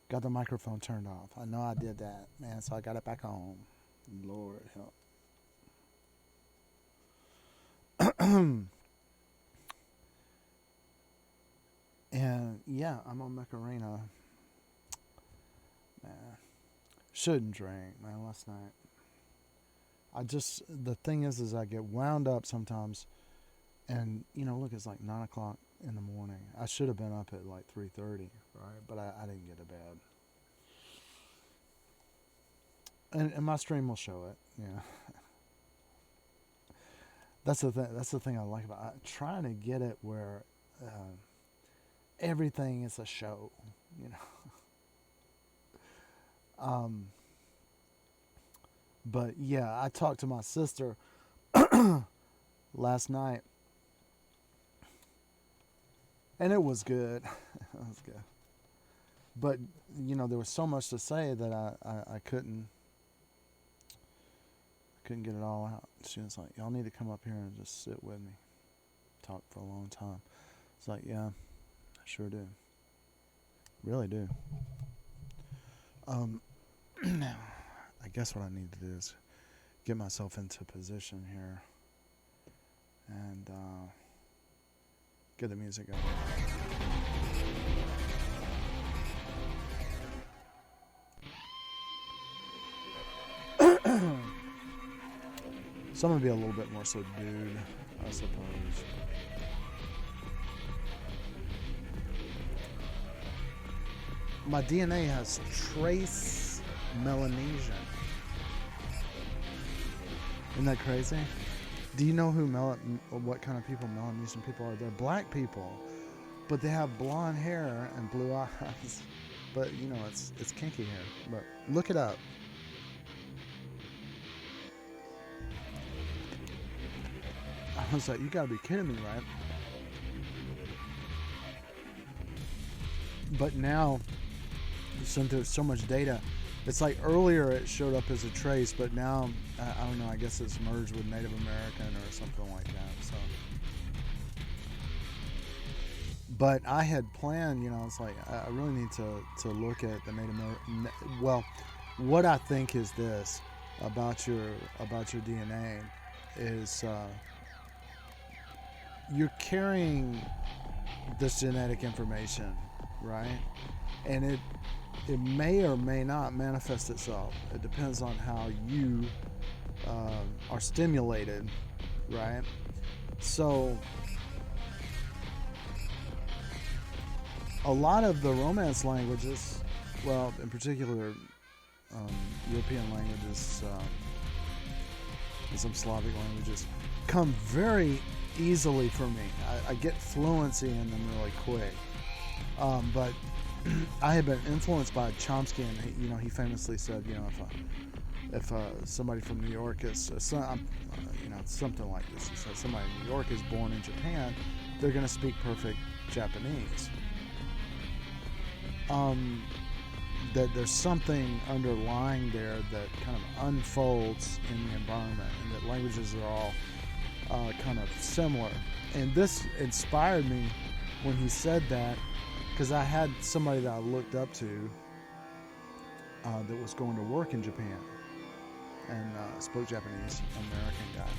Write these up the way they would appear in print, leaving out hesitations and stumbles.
Got the microphone turned off. I know I did that, man, so I got it back on. Lord help. And yeah, I'm on Macarena. Man, shouldn't drink, man, last night. The thing is I get wound up sometimes. And, look, it's like 9 o'clock in the morning. I should have been up at like 3:30, right? But I didn't get to bed. And my stream will show it, yeah. That's the thing I like about it. Trying to get it where everything is a show, you know. Um, but yeah, I talked to my sister last night, and it was good. It was good. But there was so much to say that I couldn't get it all out. She was like, "Y'all need to come up here and just sit with me, talk for a long time." It's like, yeah, I sure do, really do. Um, I guess what I need to do is get myself into position here and get the music going. So I'm gonna be a little bit more subdued, I suppose. My DNA has trace Melanesian. Isn't that crazy? Do you know what kind of people Melanesian people are? They're black people, but they have blonde hair and blue eyes. But it's kinky hair. But look it up. I was like, you gotta be kidding me, right? But now, since there's so much data, it's like earlier it showed up as a trace, but now I don't know. I guess it's merged with Native American or something like that. So, but I had planned. It's like I really need to look at the Native American. Well, what I think is this about your DNA is you're carrying this genetic information, right? And it may or may not manifest itself. It depends on how you are stimulated, right? So a lot of the Romance languages, well, in particular European languages and some Slavic languages, come very easily for me. I get fluency in them really quick. But I have been influenced by Chomsky, and he famously said, if somebody from New York is, something like this. He said somebody in New York is born in Japan, they're going to speak perfect Japanese. That there's something underlying there that kind of unfolds in the environment, and that languages are all kind of similar. And this inspired me when he said that, because I had somebody that I looked up to that was going to work in Japan and spoke Japanese, American guy.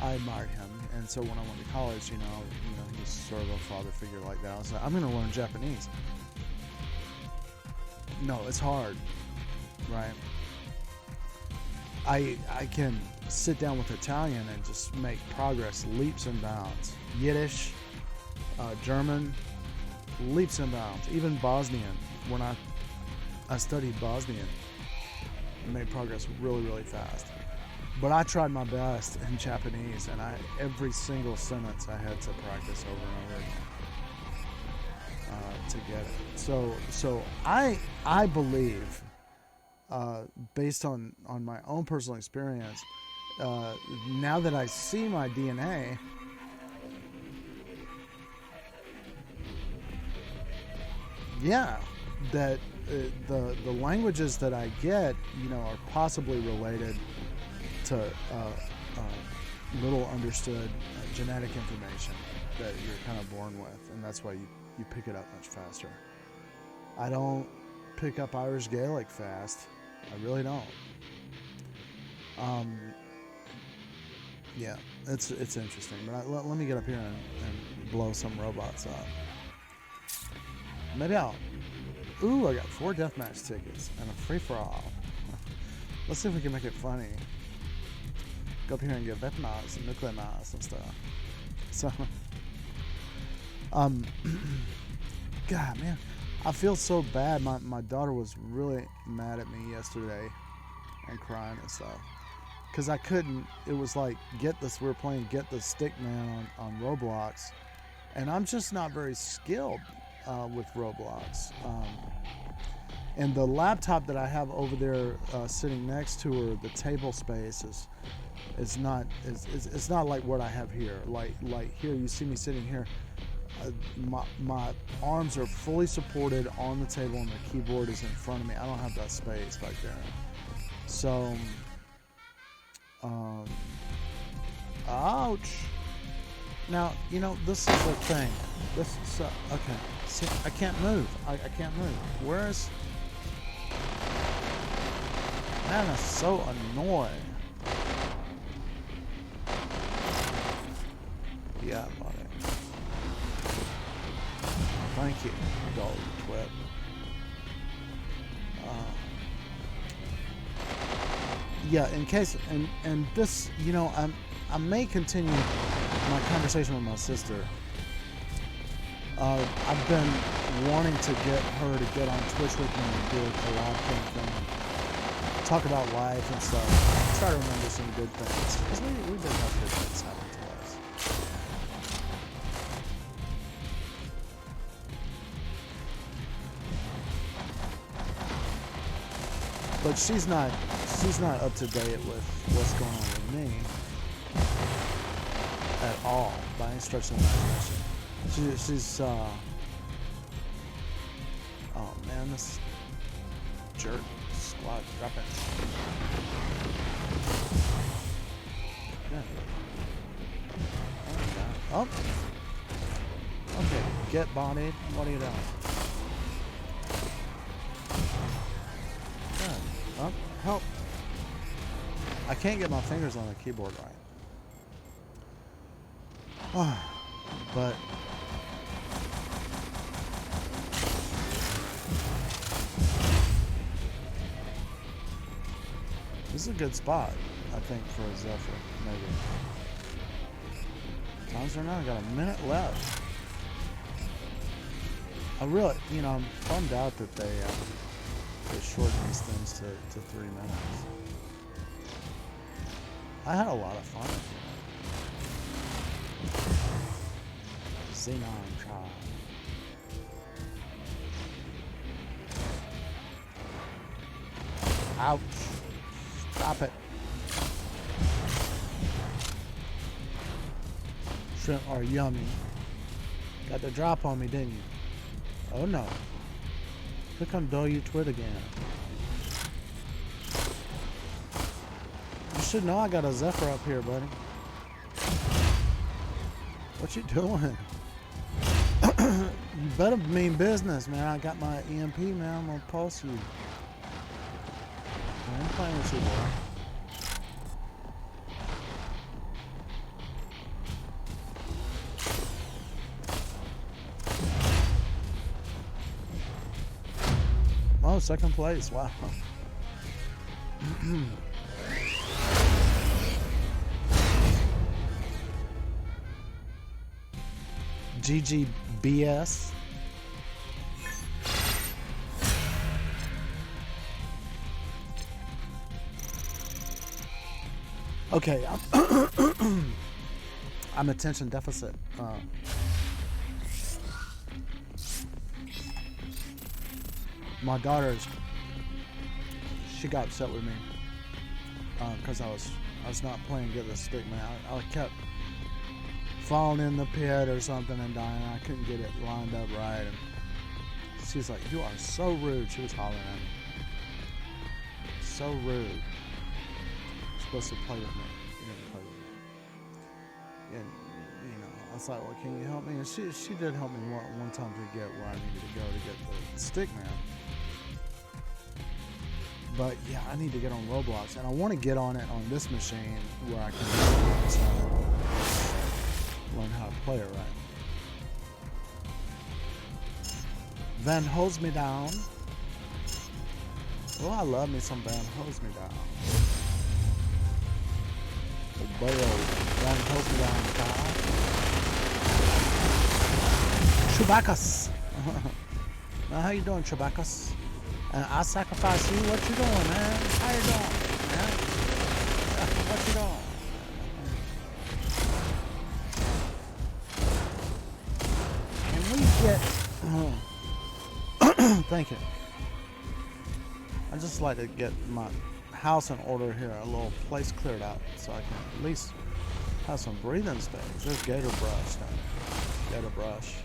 I admired him, and so when I went to college, he was sort of a father figure like that. I was like, I'm going to learn Japanese. No, it's hard, right? I can sit down with Italian and just make progress, leaps and bounds. Yiddish, German, leaps and bounds. Even Bosnian. When I studied Bosnian, I made progress really, really fast. But I tried my best in Japanese, and every single sentence I had to practice over and over again to get it. So I believe, based on my own personal experience, now that I see my DNA, yeah, that the languages that I get, are possibly related to little understood genetic information that you're kind of born with, and that's why you pick it up much faster. I don't pick up Irish Gaelic fast. I really don't. Yeah, it's interesting. But let me get up here and blow some robots up. Maybe I'll... Ooh, I got 4 deathmatch tickets and a free-for-all. Let's see if we can make it funny. Go up here and get Vetmods and Nuclear Mods and stuff. So, God, man, I feel so bad. My daughter was really mad at me yesterday and crying and stuff. Because I couldn't, it was like, we were playing Get the Stickman on Roblox. And I'm just not very skilled with Roblox. And the laptop that I have over there sitting next to her, the table space it's not like what I have here. Like here, you see me sitting here. My arms are fully supported on the table, and the keyboard is in front of me. I don't have that space back there. So, ouch. Now, you know, this is the thing. This is okay. See, I can't move. I can't move. Where's... Man, that's so annoying. Yeah, buddy. Thank you, Gold Twit. Yeah, in case, and this, you know, I may continue my conversation with my sister. I've been wanting to get her to get on Twitch with me and do a collab kind of thing. Talk about life and stuff. Try to remember some good things. Because we did have good things happen to us. But she's not up to date with what's going on with me at all, by any stretch of the imagination. She's oh man, this jerk squad, drop it. Yeah. Oh, okay, get bodied. What are you doing? Yeah. Oh, help. I can't get my fingers on the keyboard right. But this is a good spot, I think, for a Zephyr, maybe. Times are now, I got a minute left. I really, you know, I'm bummed out that they shortened these things to 3 minutes. I had a lot of fun. Xenon trial. Ouch. Stop it. Shrimp are yummy. Got the drop on me, didn't you? Oh no. Here come Gold Twit again. You should know I got a Zephyr up here, buddy. What you doing? You better mean business, man. I got my EMP, man. I'm gonna pulse you. I ain't playing with you, boy. Oh, second place. Wow. GGBS. Okay, I'm attention deficit. My daughter's, she got upset with me because I was not playing Get the Stickman. I kept falling in the pit or something and dying. I couldn't get it lined up right. And she's like, "You are so rude." She was hollering at me. So rude. You're supposed to play with me. You didn't play with me. And you know, I was like, "Well, can you help me?" And she did help me one time to get where I needed to go to get the Stickman. But yeah, I need to get on Roblox, and I want to get on it on this machine where I can learn how to play it right. Van Hose Me Down. Oh, I love me some Van Hose Me Down. Oh, boy, Van Hose Me Down, pal. Chewbacca's. Now, how you doing, Chewbacca's? And I sacrifice you. What you doing, man? How you doing, man? What you doing? Can we get... Thank you. I just like to get my house in order here. A little place cleared out so I can at least have some breathing space. There's Gator Brush down there. Gator Brush.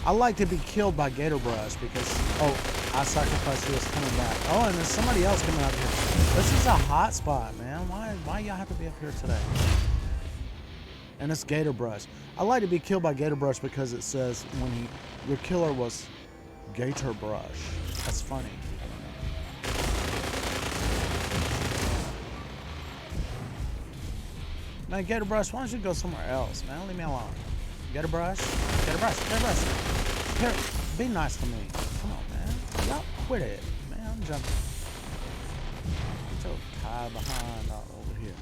I like to be killed by Gator Brush because, oh, I sacrificed this coming back. Oh, and there's somebody else coming up here. This is a hot spot, man. Why y'all have to be up here today? And it's Gator Brush. I like to be killed by Gator Brush because it says when your killer was Gator Brush. That's funny. Man, Gator Brush, why don't you go somewhere else, man? Leave me alone. Gator Brush. Gator Brush. Gator Brush. Here, be nice to me. Come on, man. Y'all quit it. Man, I'm jumping. Get your tie behind all over here.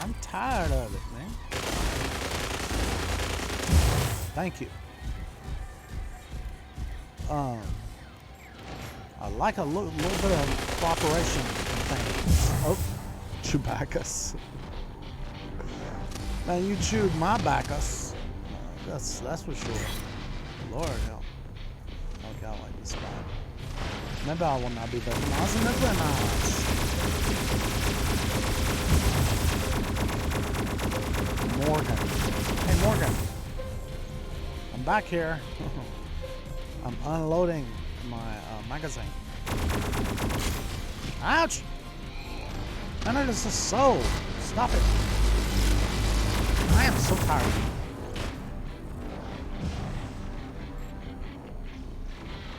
I'm tired of it, man. Thank you. I like a little bit of cooperation things. Oh, Chewbacca's. Man, you chewed my backus. That's for sure. Lord help. Okay, I like this spot. Maybe I will not be better. Morgan. Hey, Morgan. I'm back here. I'm unloading my magazine. Ouch! Man, it is so. Stop it. I am so tired.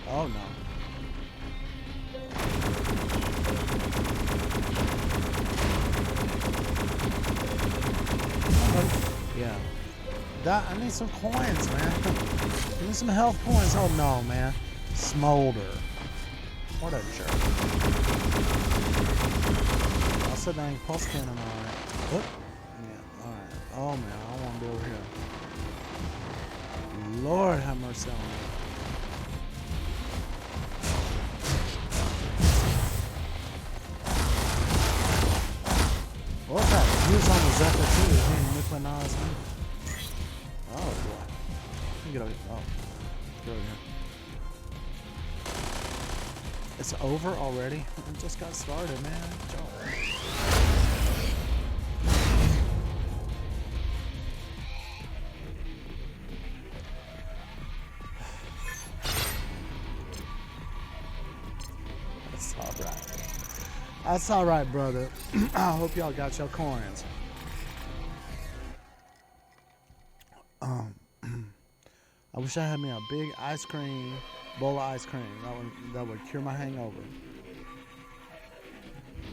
Oh no. Yeah. I need some coins, man. Give me some health coins. Oh no, man. Smolder. What a jerk. I'll set down pulse cannon, alright. What? Yeah, alright. Oh man, I want to be over here. Lord have mercy on me. What's that? Use on the Zephyr too. Nickel Nas. Oh boy. Get over here. Oh. Get over here. It's over already? It just got started, man. That's alright. That's alright, brother. I hope y'all got your coins. I wish I had me a big ice cream, bowl of ice cream. That would cure my hangover.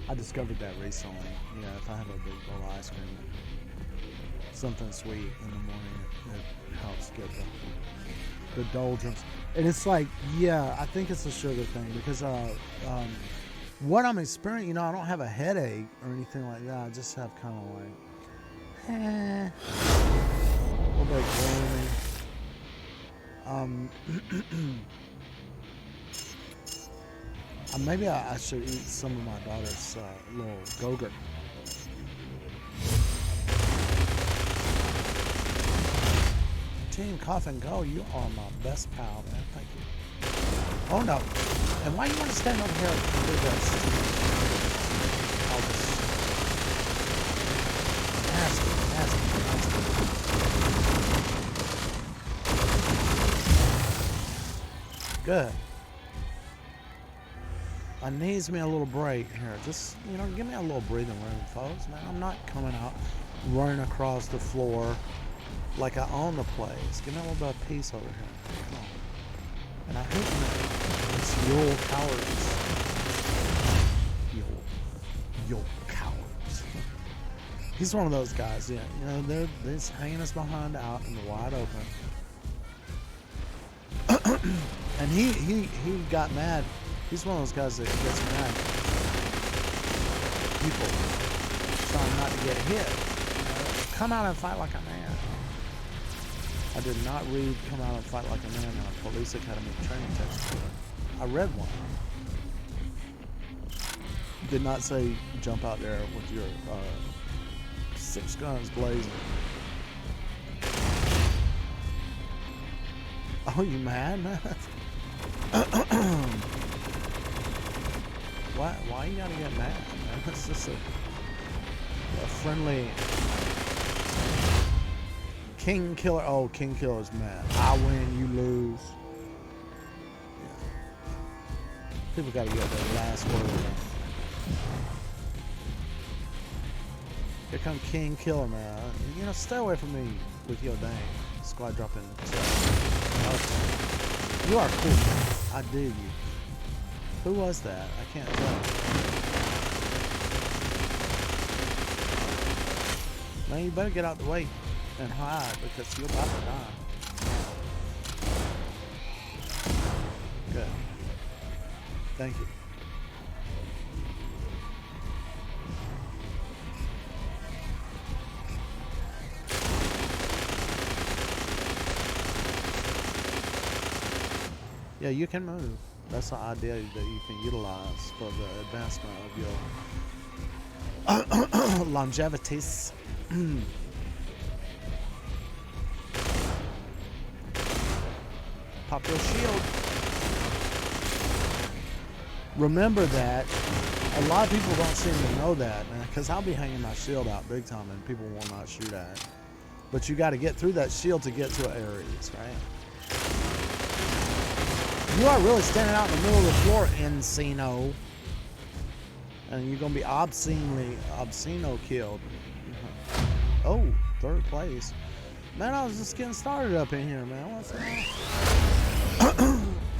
I discovered that recently. Yeah, if I have a big bowl of ice cream, something sweet in the morning, it helps get the doldrums. And it's like, yeah, I think it's a sugar thing because what I'm experiencing, you know, I don't have a headache or anything like that. I just have kind of like, a little bit gloomy. Maybe I should eat some of my daughter's little Go-Gurt. Team Cough and Go, you are my best pal, man. Thank you. Oh no. And why you want to stand over here and do this? I'll just ask. Good. I needs me a little break here. Just, you know, give me a little breathing room, folks. Man, I'm not coming out running across the floor like I own the place. Give me a little bit of peace over here. Come on. And I hate when it's Yule cowards. Yule cowards. He's one of those guys, yeah. You know, they're just hanging us behind out in the wide open. And he got mad. He's one of those guys that gets mad. People trying not to get hit. You know, come out and fight like a man. I did not read Come Out and Fight Like a Man in a police academy training textbook. I read one. Did not say jump out there with your 6 guns blazing. Oh, you mad, man? Why you gotta get mad, man? It's just a friendly King Killer. Oh, King Killer's mad. I win, you lose. Yeah. People gotta get their last word. Here come King Killer, man. You know, stay away from me with your dang squad dropping. Okay. You are cool, man. I dig you. Who was that? I can't tell. Man, you better get out the way and hide because you're about to die. Good. Thank you. Yeah, you can move. That's the idea that you can utilize for the advancement of your longevities. Pop your shield. Remember that. A lot of people don't seem to know that, man, because I'll be hanging my shield out big time and people will not shoot at it. But you got to get through that shield to get to Ares, right? You are really standing out in the middle of the floor, Encino. And you're going to be obsceno killed. Oh, 3rd place. Man, I was just getting started up in here, man. What's that?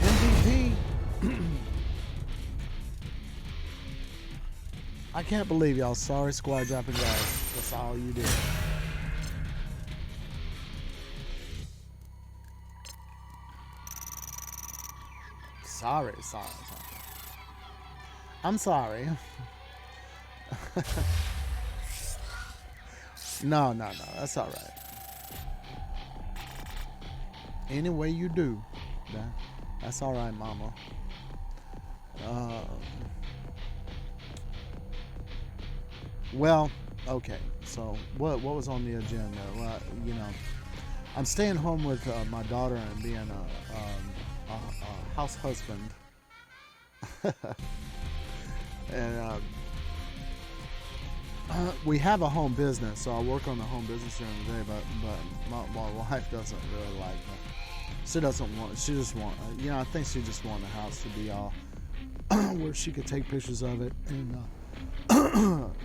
MVP. I can't believe y'all. Sorry, squad dropping guys. That's all you did. Sorry. I'm sorry. No, that's all right. Any way you do, that's all right, mama. Well, okay. So what was on the agenda? Well, you know, I'm staying home with my daughter and being a house husband. And we have a home business, so I work on the home business during the day, but my wife doesn't really like it. She just want, you know, I think she just wanted the house to be all where she could take pictures of it and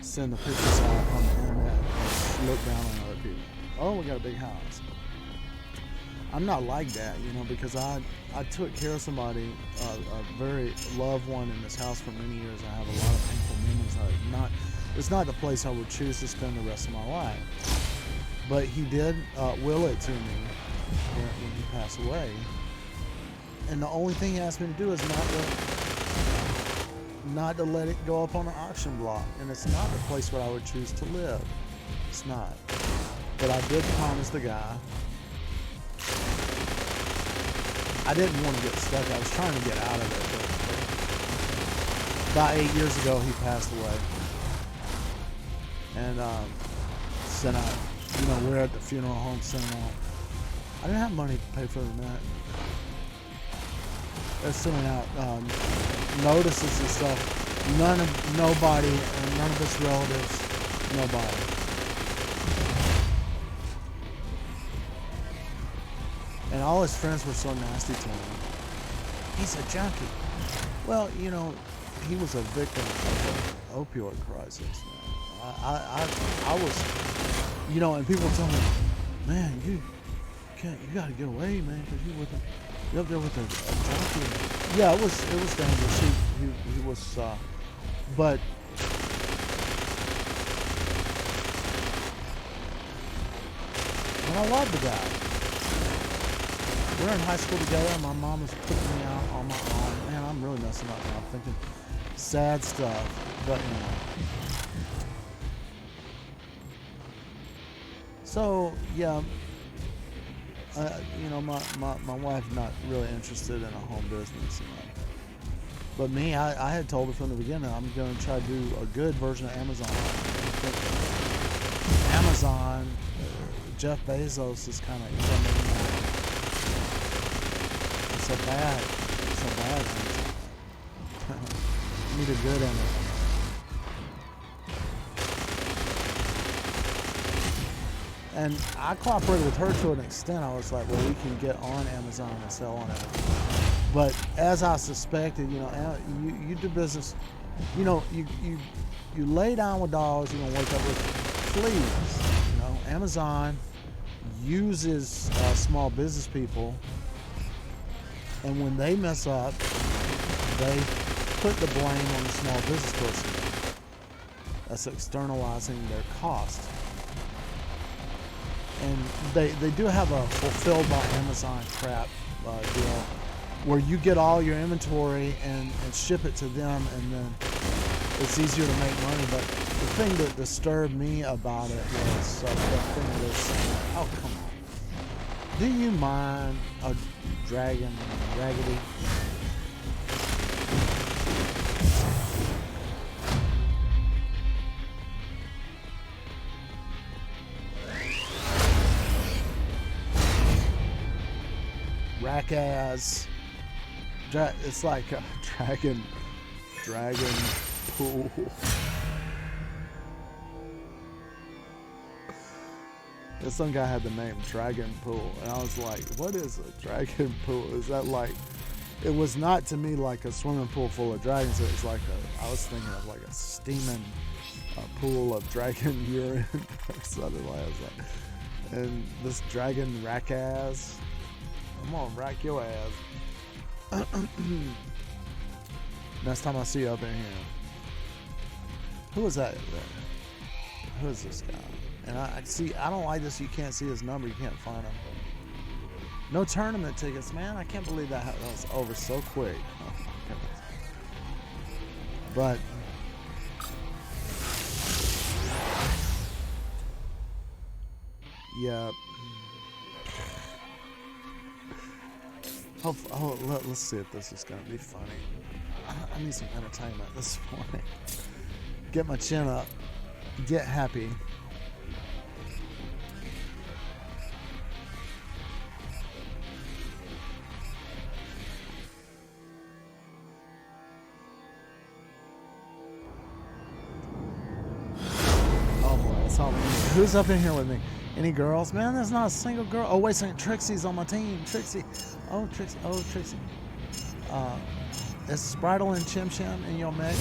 send the pictures out on the internet and look down on other people. Oh, we got a big house. I'm not like that, you know, because I took care of somebody, a very loved one in this house for many years. I have a lot of painful memories. It's not the place I would choose to spend the rest of my life. But he did will it to me when he passed away. And the only thing he asked me to do is not to let it go up on an auction block. And it's not the place where I would choose to live. It's not. But I did promise the guy. I didn't want to get stuck. I was trying to get out of it. But about 8 years ago, he passed away. And sent out, you know, we're at the funeral home, sent out. I didn't have money to pay for the night. They're sending out notices and stuff. Nobody, none of his relatives, nobody. And all his friends were so nasty to him. He's a junkie. Well, you know, he was a victim of an opioid crisis, man. I was, you know, and people tell me, man, you gotta get away, man, because you with him. You up there with a donkey? Yeah, it was dangerous. He was, but and I love the guy. We're in high school together, and my mom was putting me out on my own. Man, I'm really messing up now, thinking sad stuff, but you know. So yeah, you know, my wife's not really interested in a home business, you know. But me, I had told her from the beginning I'm going to try to do a good version of Amazon. Amazon, Jeff Bezos is kind of implementing that. It's a bad Amazon. We need a good Amazon. And I cooperated with her to an extent. I was like, well, we can get on Amazon and sell on Amazon. But as I suspected, you know, you do business, you know, you lay down with dogs, you're gonna wake up with fleas. You know, Amazon uses small business people, and when they mess up, they put the blame on the small business person. That's externalizing their cost. And they do have a fulfilled by Amazon crap deal where you get all your inventory and ship it to them, and then it's easier to make money. But the thing that disturbed me about it was the thing that is saying, oh, come on. Do you mind a dragon raggedy? Rack-ass. It's like a dragon pool. And some guy had the name Dragon Pool, and I was like, what is a dragon pool? Is that like, it was not to me like a swimming pool full of dragons. It was like I was thinking of like a steaming pool of dragon urine or something like that. And this dragon rack-ass, I'm gonna rack your ass. Next time I see you up in here. Who is that? Who is this guy? And I see, I don't like this. You can't see his number. You can't find him. No tournament tickets, man. I can't believe that was over so quick. Oh, but yeah. Let's see if this is going to be funny. I need some entertainment this morning. Get my chin up. Get happy. Oh boy, it's all me. Who's up in here with me? Any girls? Man, there's not a single girl. Oh, wait a second. Trixie's on my team. Trixie. Oh, Trixie. Oh, Trixie. Is Spritle and Chim Chim in your mix?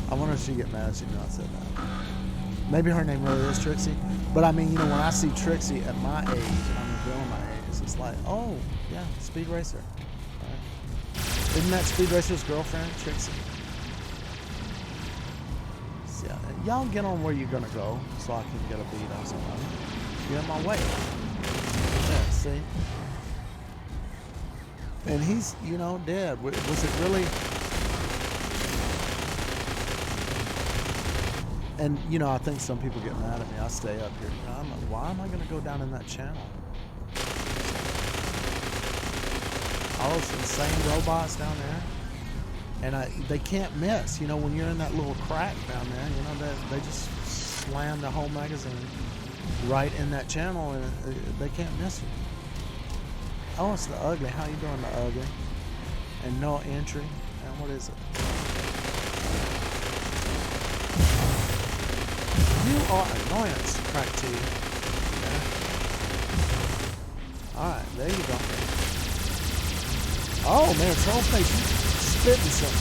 I wonder if she'd get mad if she knew I said that. Maybe her name really is Trixie. But I mean, you know, when I see Trixie at my age, and I'm a girl my age, it's like, oh, yeah, Speed Racer. Right. Isn't that Speed Racer's girlfriend, Trixie? Yeah, y'all get on where you're gonna go so I can get a beat on somebody. You're in my way. Yeah, see? And he's, you know, dead. Was it really? And, you know, I think some people get mad at me. I stay up here. You know, I'm like, why am I going to go down in that channel? All those insane robots down there. And they can't miss. You know, when you're in that little crack down there, you know, they just slam the whole magazine right in that channel, and they can't miss you. Oh, it's the ugly. How you doing, the ugly? And no entry. And what is it? You are annoyance, Crack T. Okay. Alright, there you go. Oh man, Trollface, you spitting some.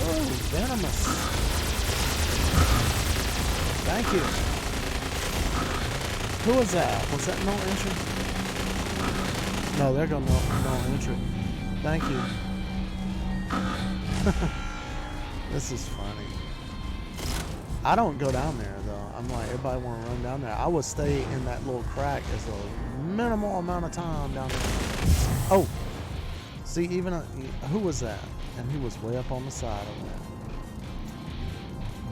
Oh, venomous. Thank you. Who was that? Was that no entry? No, they're going no entry. Thank you. This is funny. I don't go down there though. I'm like, everybody want to run down there. I would stay in that little crack as a minimal amount of time down there. Oh, see, even who was that? And he was way up on the side of that.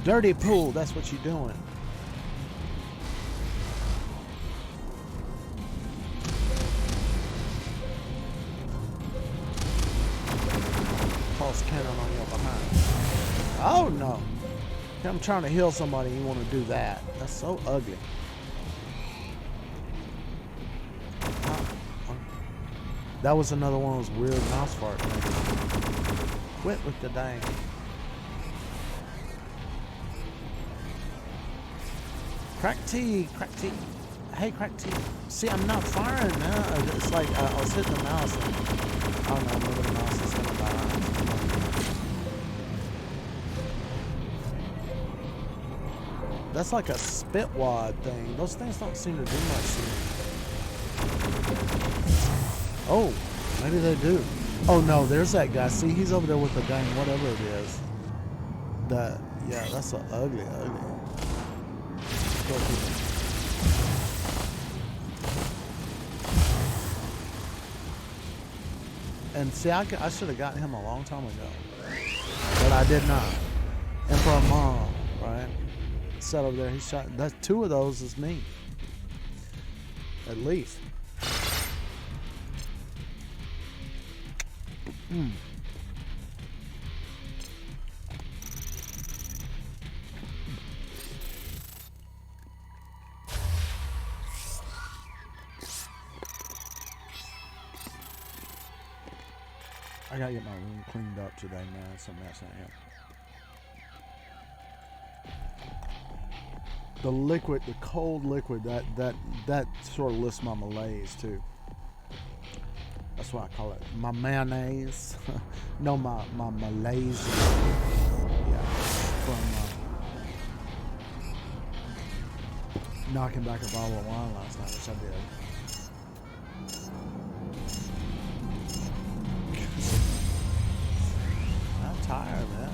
Dirty pool. That's what you're doing. False cannon on your behind. Oh no. I'm trying to heal somebody, you want to do that. That's so ugly. That was another one of those weird mouse fart things. Quit with the dang. Crack tea, crack tea. Hey, crack tea. See, I'm not firing now. It's like I was hitting the mouse. And, I don't know, maybe the mouse is going to die. That's like a spitwad thing. Those things don't seem to do much to me. Oh, maybe they do. Oh no, there's that guy. See, he's over there with the dang whatever it is. That, yeah, that's an ugly. And see, I should have gotten him a long time ago. But I did not. And for a mom, right? Sat over there, he shot. That's 2 of those is me. At least. I gotta get my room cleaned up today, man. It's a mess I am. The liquid, the cold liquid, that sort of lifts my malaise too. That's why I call it my mayonnaise. No, my malaise. Yeah, from knocking back a bottle of wine last night, which I did. I'm tired, man.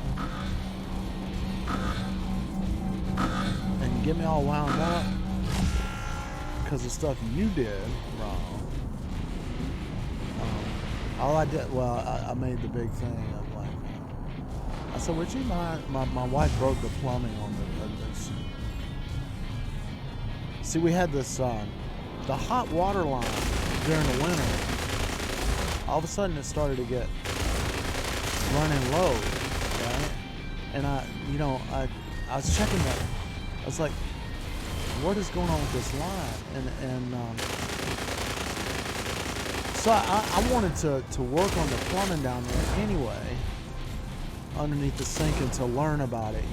Get me all wound up because of stuff you did wrong. All I did, well, I made the big thing of like, I said, would you mind? My wife broke the plumbing on this. See, we had this, the hot water line during the winter. All of a sudden, it started to get running low, right? And I was checking that. I was like, what is going on with this line? And so I wanted to work on the plumbing down there anyway, underneath the sink, and to learn about it,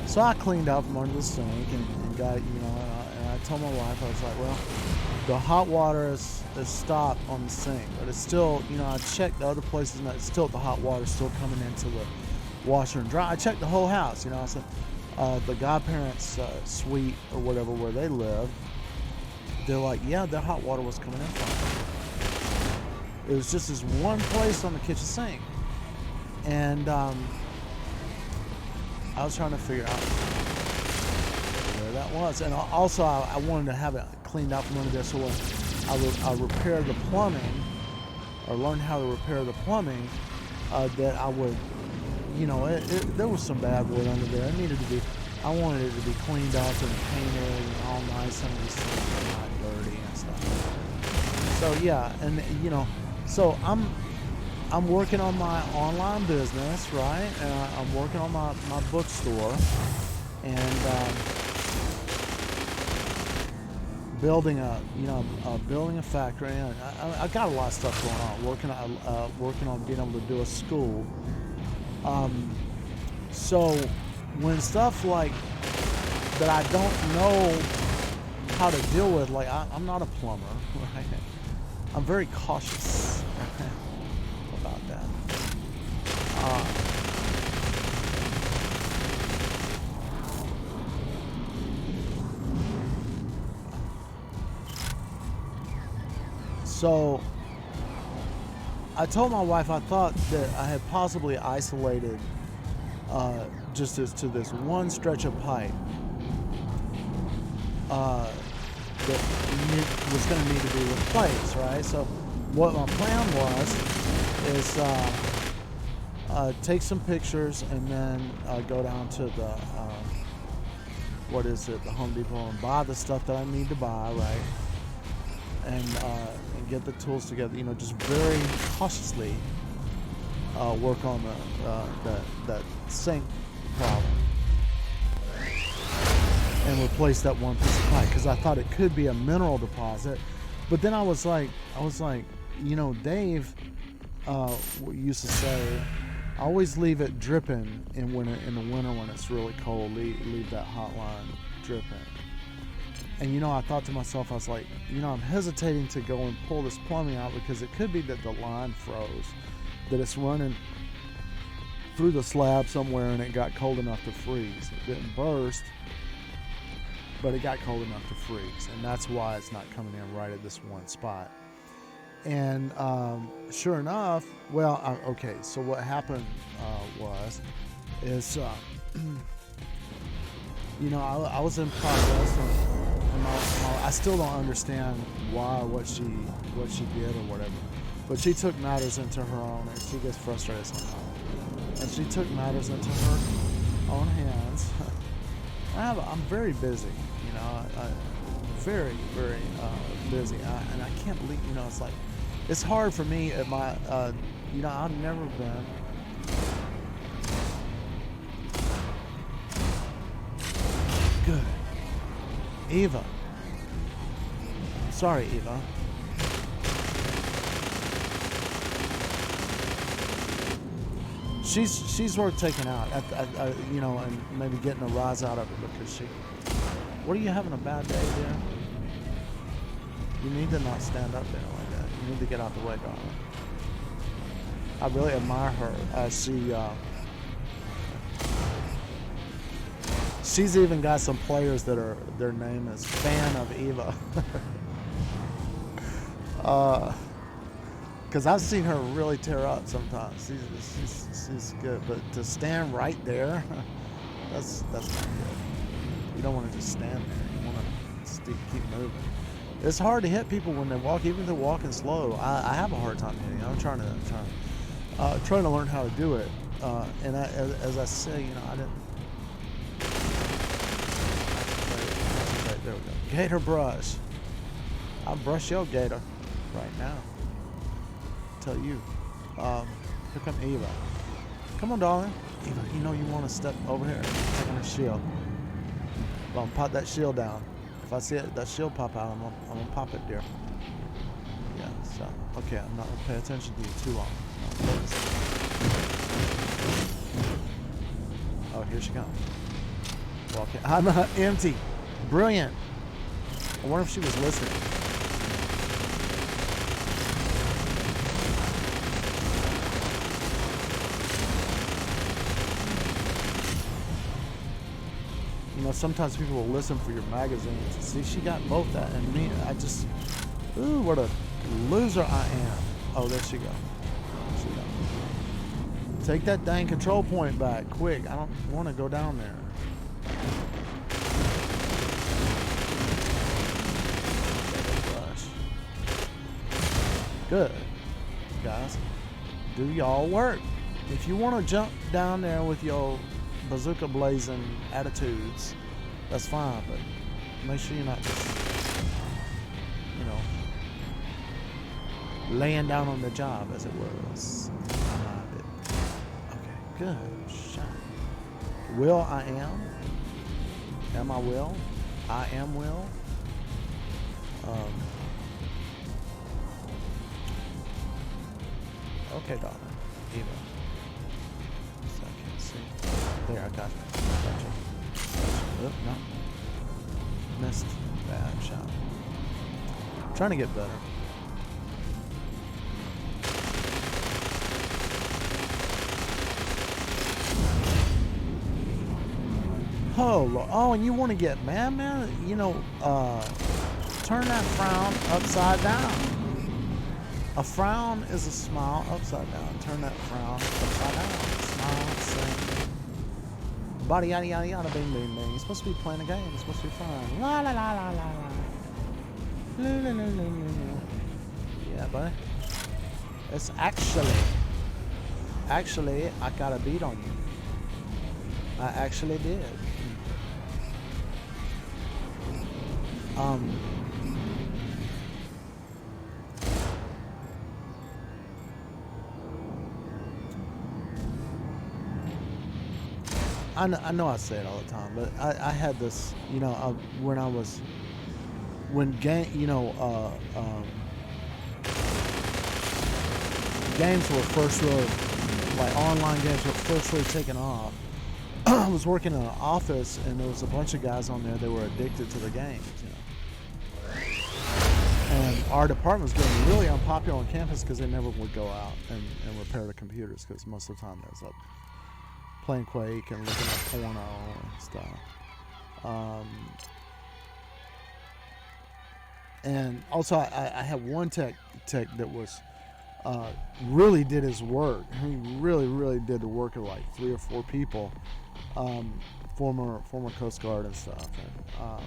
So I cleaned out from under the sink and got, and I told my wife, I was like, well, the hot water is stopped on the sink, but it's still, I checked the other places and it's still, the hot water is still coming into the washer and dry. I checked the whole house, I said, the godparents' suite or whatever where they live, they're like, yeah, their hot water was coming in from. It was just this one place on the kitchen sink. And I was trying to figure out where that was. And also, I wanted to have it cleaned out from under there, so when I repaired the plumbing, or learned how to repair the plumbing, that I would, there was some bad wood under there. It needed to be, I wanted it to be cleaned up and painted and all nice, and these things were not dirty and stuff. So yeah, and so I'm working on my online business, right? And I'm working on my bookstore, and building a factory. And I got a lot of stuff going on. Working on being able to do a school. So when stuff like that I don't know how to deal with, like I'm not a plumber, right? I'm very cautious about that. So I told my wife I thought that I had possibly isolated just as to this one stretch of pipe that was going to need to be replaced, right? So what my plan was is take some pictures and then go down to the the Home Depot and buy the stuff that I need to buy, right? And get the tools together, just very cautiously work on that sink problem and replace that one piece of pipe, because I thought it could be a mineral deposit. But then I was like, Dave used to say, always leave it dripping in the winter when it's really cold. Leave that hot line dripping. And I thought to myself, I was like, I'm hesitating to go and pull this plumbing out because it could be that the line froze, that it's running through the slab somewhere and it got cold enough to freeze. It didn't burst, but it got cold enough to freeze, and that's why it's not coming in right at this one spot. And sure enough, okay, so what happened is I was in progress, and I still don't understand what she did or whatever, but she took matters into her own, and she gets frustrated sometimes, and she took matters into her own hands. I'm very busy, very, very busy, and I can't believe, it's like, it's hard for me at my, I've never been. Good. Eva. Sorry, Eva. She's worth taking out, and maybe getting a rise out of it, because what are you having a bad day there? You need to not stand up there like that. You need to get out the way, darling. I really admire her. She's even got some players that their name is Fan of Eva. Because I've seen her really tear up sometimes. She's good, but to stand right there, that's not good. You don't want to just stand there. You want to keep moving. It's hard to hit people when they walk, even if they're walking slow. I have a hard time hitting. I'm trying to learn how to do it. And as I say, I didn't. Right, there we go. Gator brush. I'll brush your gator right now. Tell you. Here come Eva. Come on, darling. Eva, you want to step over here. Take on her shield. Well, pop that shield down. If I see that shield pop out, I'm gonna pop it there. Yeah, so, okay, I'm not gonna pay attention to you too long. No, oh, here she comes. Walking. I'm empty. Brilliant. I wonder if she was listening. Sometimes people will listen for your magazines. See, she got both that and me. Ooh, what a loser I am. Oh, there she goes. Take that dang control point back, quick. I don't want to go down there. Good, guys. Do y'all work. If you want to jump down there with your bazooka blazing attitudes, that's fine, but make sure you're not just, laying down on the job, as it was. Okay, good shot. Will I am? Am I Will? I am Will. Okay, darling. Eva. So I can't see. There, I got you. Oop, no. Missed that shot. I'm trying to get better. Oh, and you want to get mad, man? Turn that frown upside down. A frown is a smile upside down. Turn that frown upside down. Smile, sing. Body yada yada yada bing bing bing. You're supposed to be playing a game. It's supposed to be fun. La la la la la la. La la la la la. Yeah, buddy. It's actually, I got a beat on you. I actually did. I know I say it all the time, but I had this, you know, when games were first really, like online games were first really taking off. I was working in an office and there was a bunch of guys on there that were addicted to the games, you know. And our department was getting really unpopular on campus because they never would go out and repair the computers because most of the time they was up playing Quake and looking at porno and stuff. And also I had one tech that was really did his work. He really did the work of like 3 or 4 people, former Coast Guard and stuff, and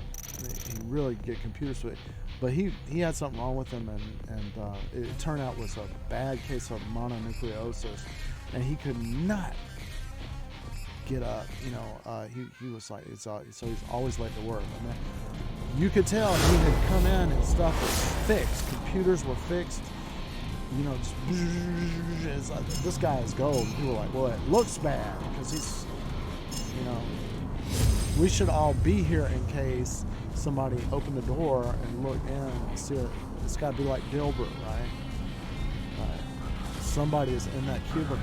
he really get computers with it. But he had something wrong with him, and it turned out was a bad case of mononucleosis, and he could not get up. You know, he was like, so he's always late to work. I mean, you could tell he had come in and stuff was fixed. Computers were fixed. You know, it's like, this guy is gold. And people were like, well, it looks bad because he's, you know, we should all be here in case somebody opened the door and looked in and see it. It's got to be like Dilbert, right? Somebody is in that cubicle,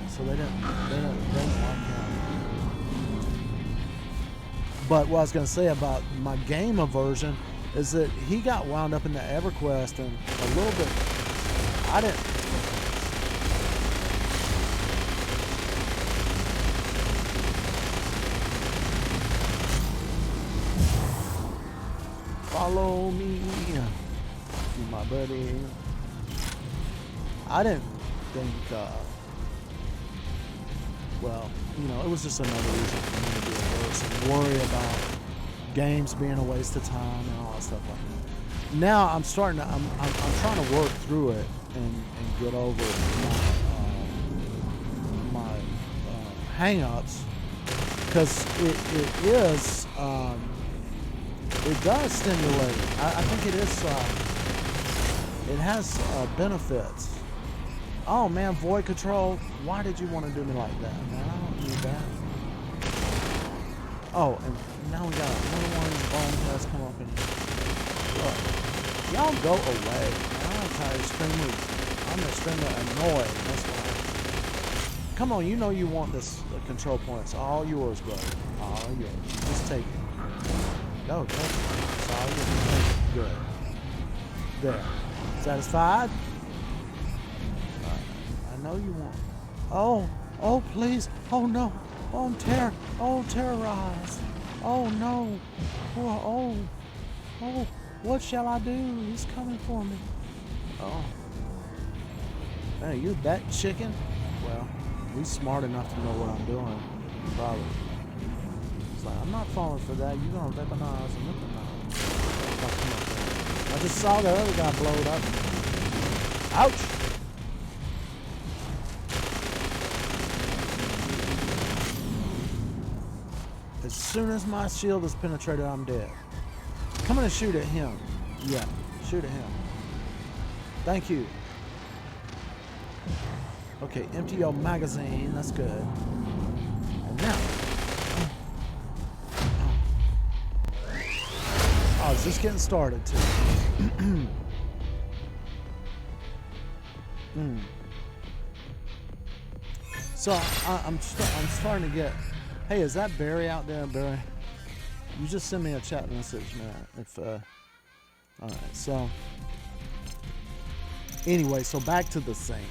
so they didn't like him. But what I was going to say about my game aversion is that he got wound up in the EverQuest and a little bit. I didn't. Follow me, my buddy. I didn't think, well, you know, it was just another reason for me to be averse and worry about games being a waste of time and all that stuff like that. Now I'm trying to work through it and get over my hang-ups, because it does stimulate. I think it is, it has benefits. Oh man, Void Control, why did you want to do me like that, man? I don't need that. Oh, and now we got another one of these bone tests come up in here. Look, y'all go away. I'm extremely annoyed. That's why. Come on, you know you want this control point. It's all yours, brother. All yours. Just take it. Go, take it. It's all yours. Good. There. Satisfied? I know you want. Oh, please. Oh no. Oh, I'm terrorized. Oh no. Oh. What shall I do? He's coming for me. Oh. Hey, you're that chicken? Well, he's smart enough to know what I'm doing. Probably. It's like, I'm not falling for that. You're gonna weaponize and weaponize. I just saw the other guy blow it up. Ouch! As soon as my shield is penetrated, I'm dead. Come in and shoot at him. Yeah, shoot at him. Thank you. Okay, empty your magazine. That's good. And now. Oh, it's just getting started too. So I'm starting to get. Hey, is that Barry out there, Barry? You just send me a chat message, man. If all right, so anyway, so back to the sink.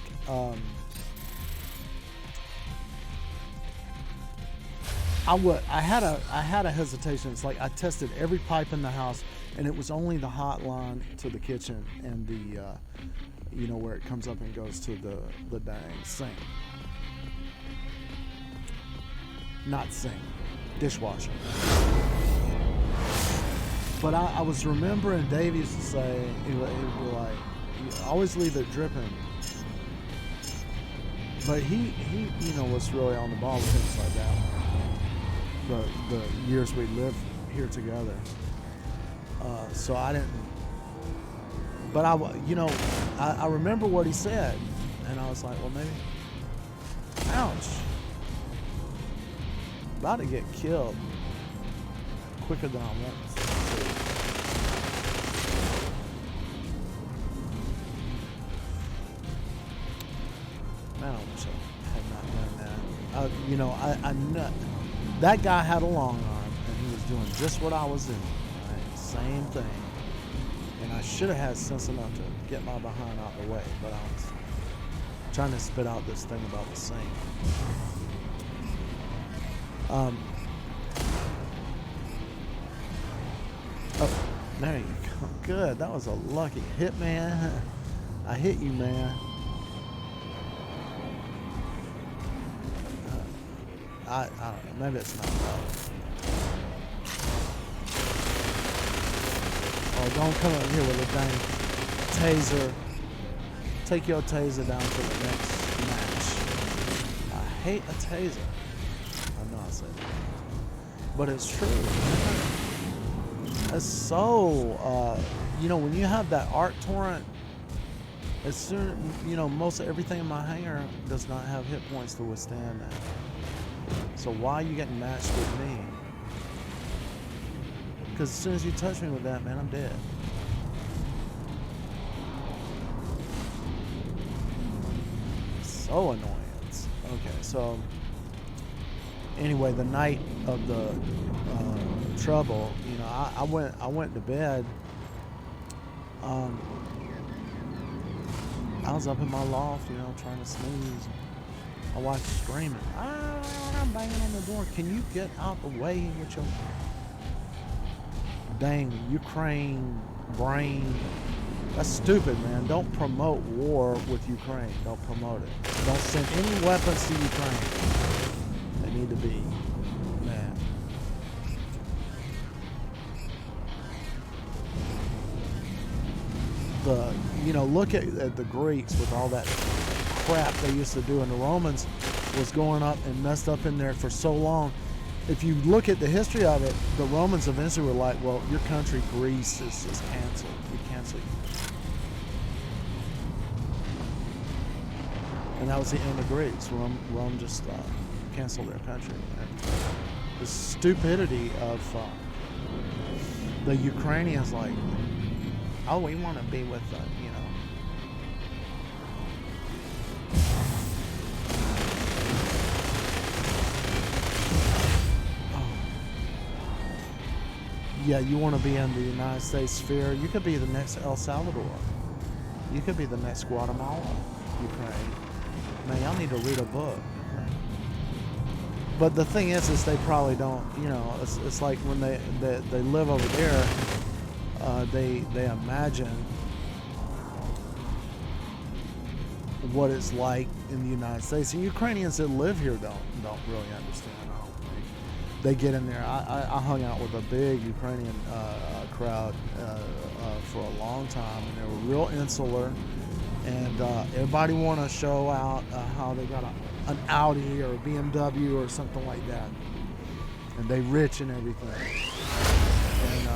I had a hesitation. It's like I tested every pipe in the house, and it was only the hot line to the kitchen and the you know, where it comes up and goes to the dang sink. Not sink, dishwasher. But I was remembering Dave used to say, he would be like, you always leave it dripping. But he you know, was really on the ball with things like that. The years we lived here together. So I didn't, but I remember what he said, and I was like, well, maybe, ouch, about to get killed quicker than I want to. Man, I wish I had not done that. You know, I know that guy had a long arm, and he was doing just what I was doing. Right? Same thing. And I should have had sense enough to get my behind out the way, but I was trying to spit out this thing about the sink. Oh, there you go. Good. That was a lucky hit, man. I hit you, man. I don't know. Maybe it's not love. Oh, don't come up here with a dang taser. Take your taser down to the next match. I hate a taser. I know I said that. But it's true. It's so, you know, when you have that art torrent, as soon, you know, most of everything in my hanger does not have hit points to withstand that. So why are you getting matched with me? Because as soon as you touch me with that, man, I'm dead. So annoying. Okay, so anyway, the night of the trouble, you know, I went to bed. I was up in my loft, you know, trying to snooze. My wife's screaming, I'm banging on the door. Can you get out the way with your dang Ukraine brain? That's stupid, man. Don't promote war with Ukraine. Don't promote it. Don't send any weapons to Ukraine. They need to be, man. You know, look at the Greeks with all that crap they used to do, and the Romans was going up and messed up in there for so long. If you look at the history of it, the Romans eventually were like, well, your country, Greece, is canceled. We cancel you. And that was the end of Greece. Rome just canceled their country. And the stupidity of the Ukrainians, like, oh, we want to be with, you know. Yeah, you want to be in the United States sphere. You could be the next El Salvador. You could be the next Guatemala, Ukraine. Man, y'all need to read a book. But the thing is they probably don't, you know, it's like when they live over there, they imagine what it's like in the United States. And Ukrainians that live here don't really understand. They get in there. I hung out with a big Ukrainian crowd for a long time, and they were real insular, and everybody want to show out how they got an Audi or a BMW or something like that, and they rich and everything. And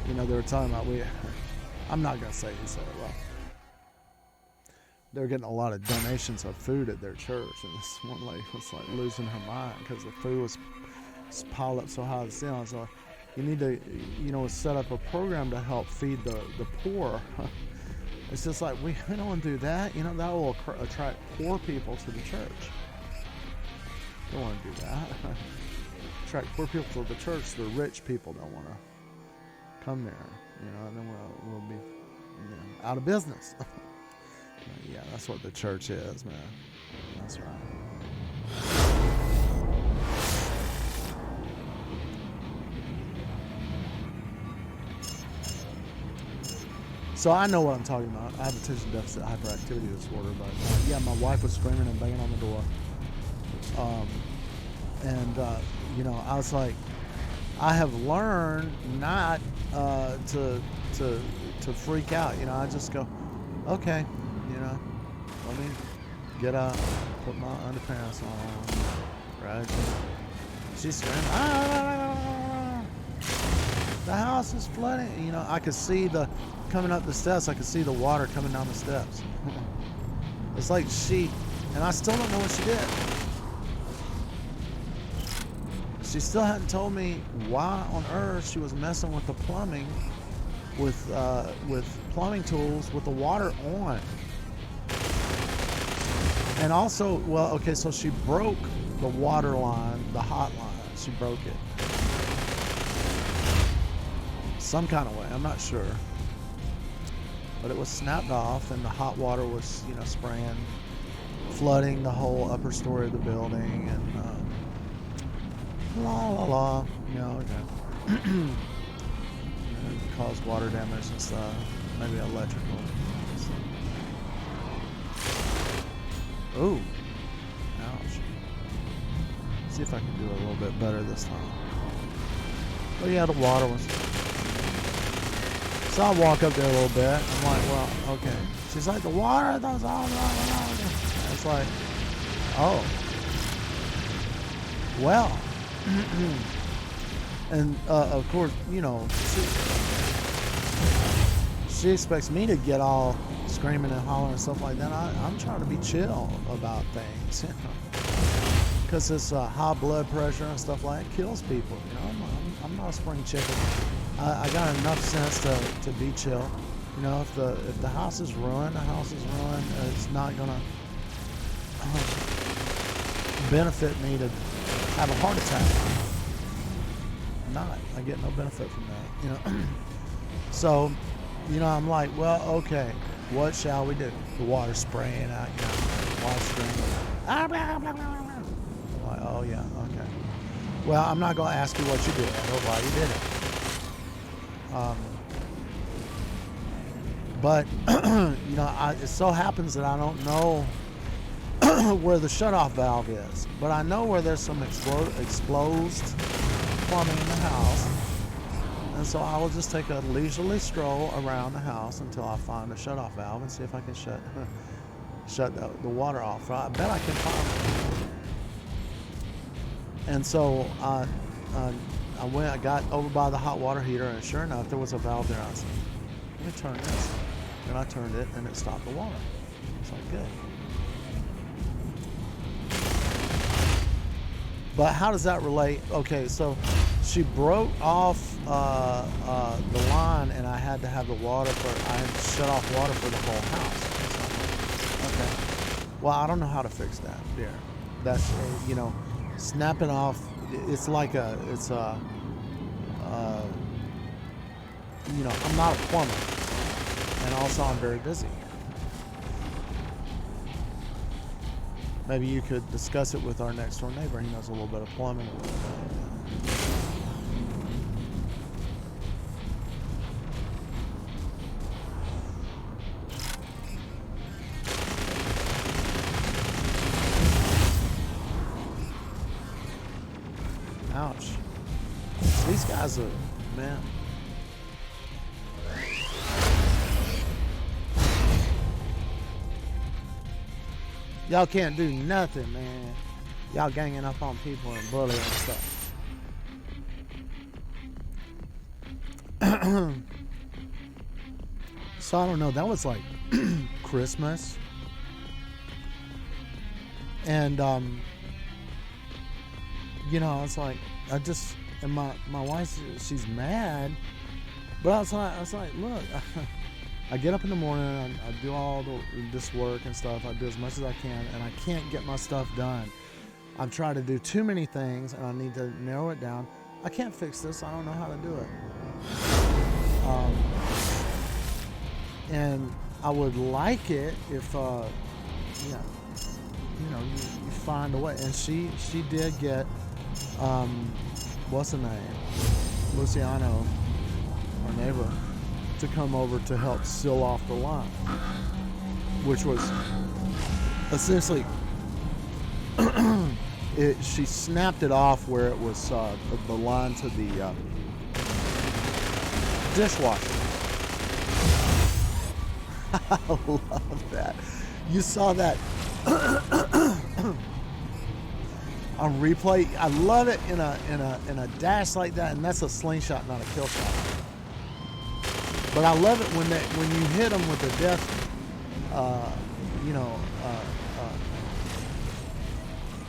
you know, they were talking about I'm not gonna say who said it. Well, they're getting a lot of donations of food at their church, and this one lady was like losing her mind because the food was piled up so high the ceiling. So you need to, you know, set up a program to help feed the poor. It's just like we don't want to do that. You know, that will attract poor people to the church. Don't want to do that. Attract poor people to the church. The rich people don't want to come there. You know, and then we'll be, you know, out of business. Yeah, that's what the church is, man. That's right. So I know what I'm talking about. I have attention deficit hyperactivity disorder, but yeah, my wife was screaming and banging on the door. And I was like, I have learned not to freak out. I just go, okay, let me get up, put my underpants on, right? She's screaming, ah! The house is flooding. I could see coming up the steps. I could see the water coming down the steps. It's like and I still don't know what she did. She still hadn't told me why on earth she was messing with the plumbing, with plumbing tools with the water on. And also, well, okay, so she broke the water line, the hot line. She broke it. Some kind of way, I'm not sure. But it was snapped off and the hot water was, spraying, flooding the whole upper story of the building and okay. Caused water damage and stuff, maybe electrical. Ooh, ouch. See if I can do it a little bit better this time. But yeah, the water was. So I walk up there a little bit. I'm like, well, okay. She's like, the water, that's all. It's like, oh, well. And of course, she expects me to get all screaming and hollering and stuff like that. I'm trying to be chill about things, because this high blood pressure and stuff like that kills people. I'm not a spring chicken. I got enough sense to be chill. If the house is ruined, the house is ruined. It's not gonna benefit me to have a heart attack. I get no benefit from that. So, I'm like, well, okay, what shall we do? The water spraying out, water spraying. I'm like, oh yeah, okay. Well, I'm not gonna ask you what you did or why you did it. But it so happens that I don't know where the shutoff valve is, but I know where there's some exposed plumbing in the house, and so I will just take a leisurely stroll around the house until I find a shutoff valve and see if I can shut the water off. I bet I can find it. And so I got over by the hot water heater, and sure enough, there was a valve there. I said, let me turn this. And I turned it, and it stopped the water. It's like, good. But how does that relate? Okay, so she broke off the line, and I had to have I had to shut off water for the whole house. Okay. Well, I don't know how to fix that, dear. That's, snapping off. It's like I'm not a plumber, and also I'm very busy. Maybe you could discuss it with our next door neighbor. He knows a little bit of plumbing. Ouch. These guys are, man. Y'all can't do nothing, man. Y'all ganging up on people and bullying and stuff. So I don't know. That was like Christmas. And, it's like, and my wife, she's mad. But I was like, look, I get up in the morning, I do all this work and stuff. I do as much as I can, and I can't get my stuff done. I've tried to do too many things, and I need to narrow it down. I can't fix this. I don't know how to do it. And I would like it if, you find a way. And she did get, what's her name? Luciano, our neighbor. to come over to help seal off the line, which was essentially she snapped it off where it was the line to the dishwasher. I love that. You saw that on replay. I love it in a dash like that, and that's a slingshot, not a kill shot. But I love it when you hit them with the death.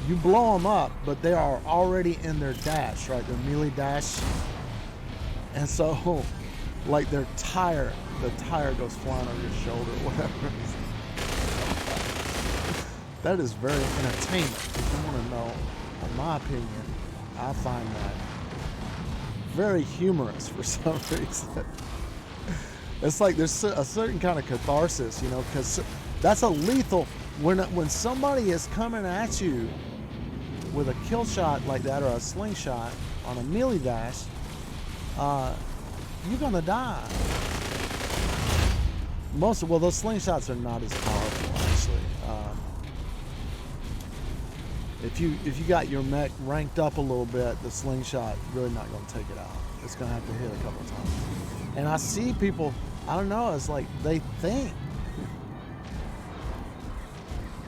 You blow them up, but they are already in their dash, right? Their melee dash, and so like the tire goes flying over your shoulder, or whatever. That is very entertaining. If you want to know, in my opinion, I find that very humorous for some reason. It's like there's a certain kind of catharsis, you know, because that's a lethal. When somebody is coming at you with a kill shot like that or a slingshot on a melee dash, you're gonna die. Those slingshots are not as powerful, actually. If you got your mech ranked up a little bit, the slingshot really not gonna take it out. It's gonna have to hit a couple times. And I see people, I don't know, it's like they think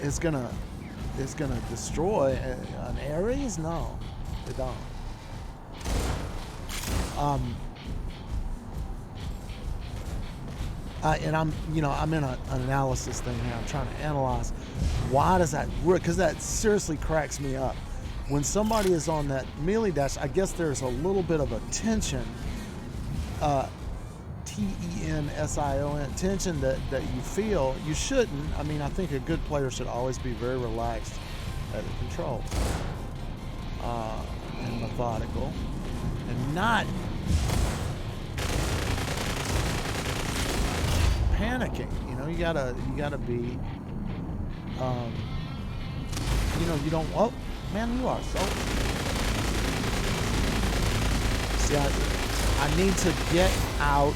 it's gonna destroy an Ares. No, it don't. And I'm in an analysis thing here. I'm trying to analyze why does that work, because that seriously cracks me up. When somebody is on that melee dash, I guess there's a little bit of a tension, tension, tension that you feel. You shouldn't. I mean, I think a good player should always be very relaxed at the controls, and methodical, and not panicking. You gotta be, you don't. Oh man, you are so. See, I need to get out.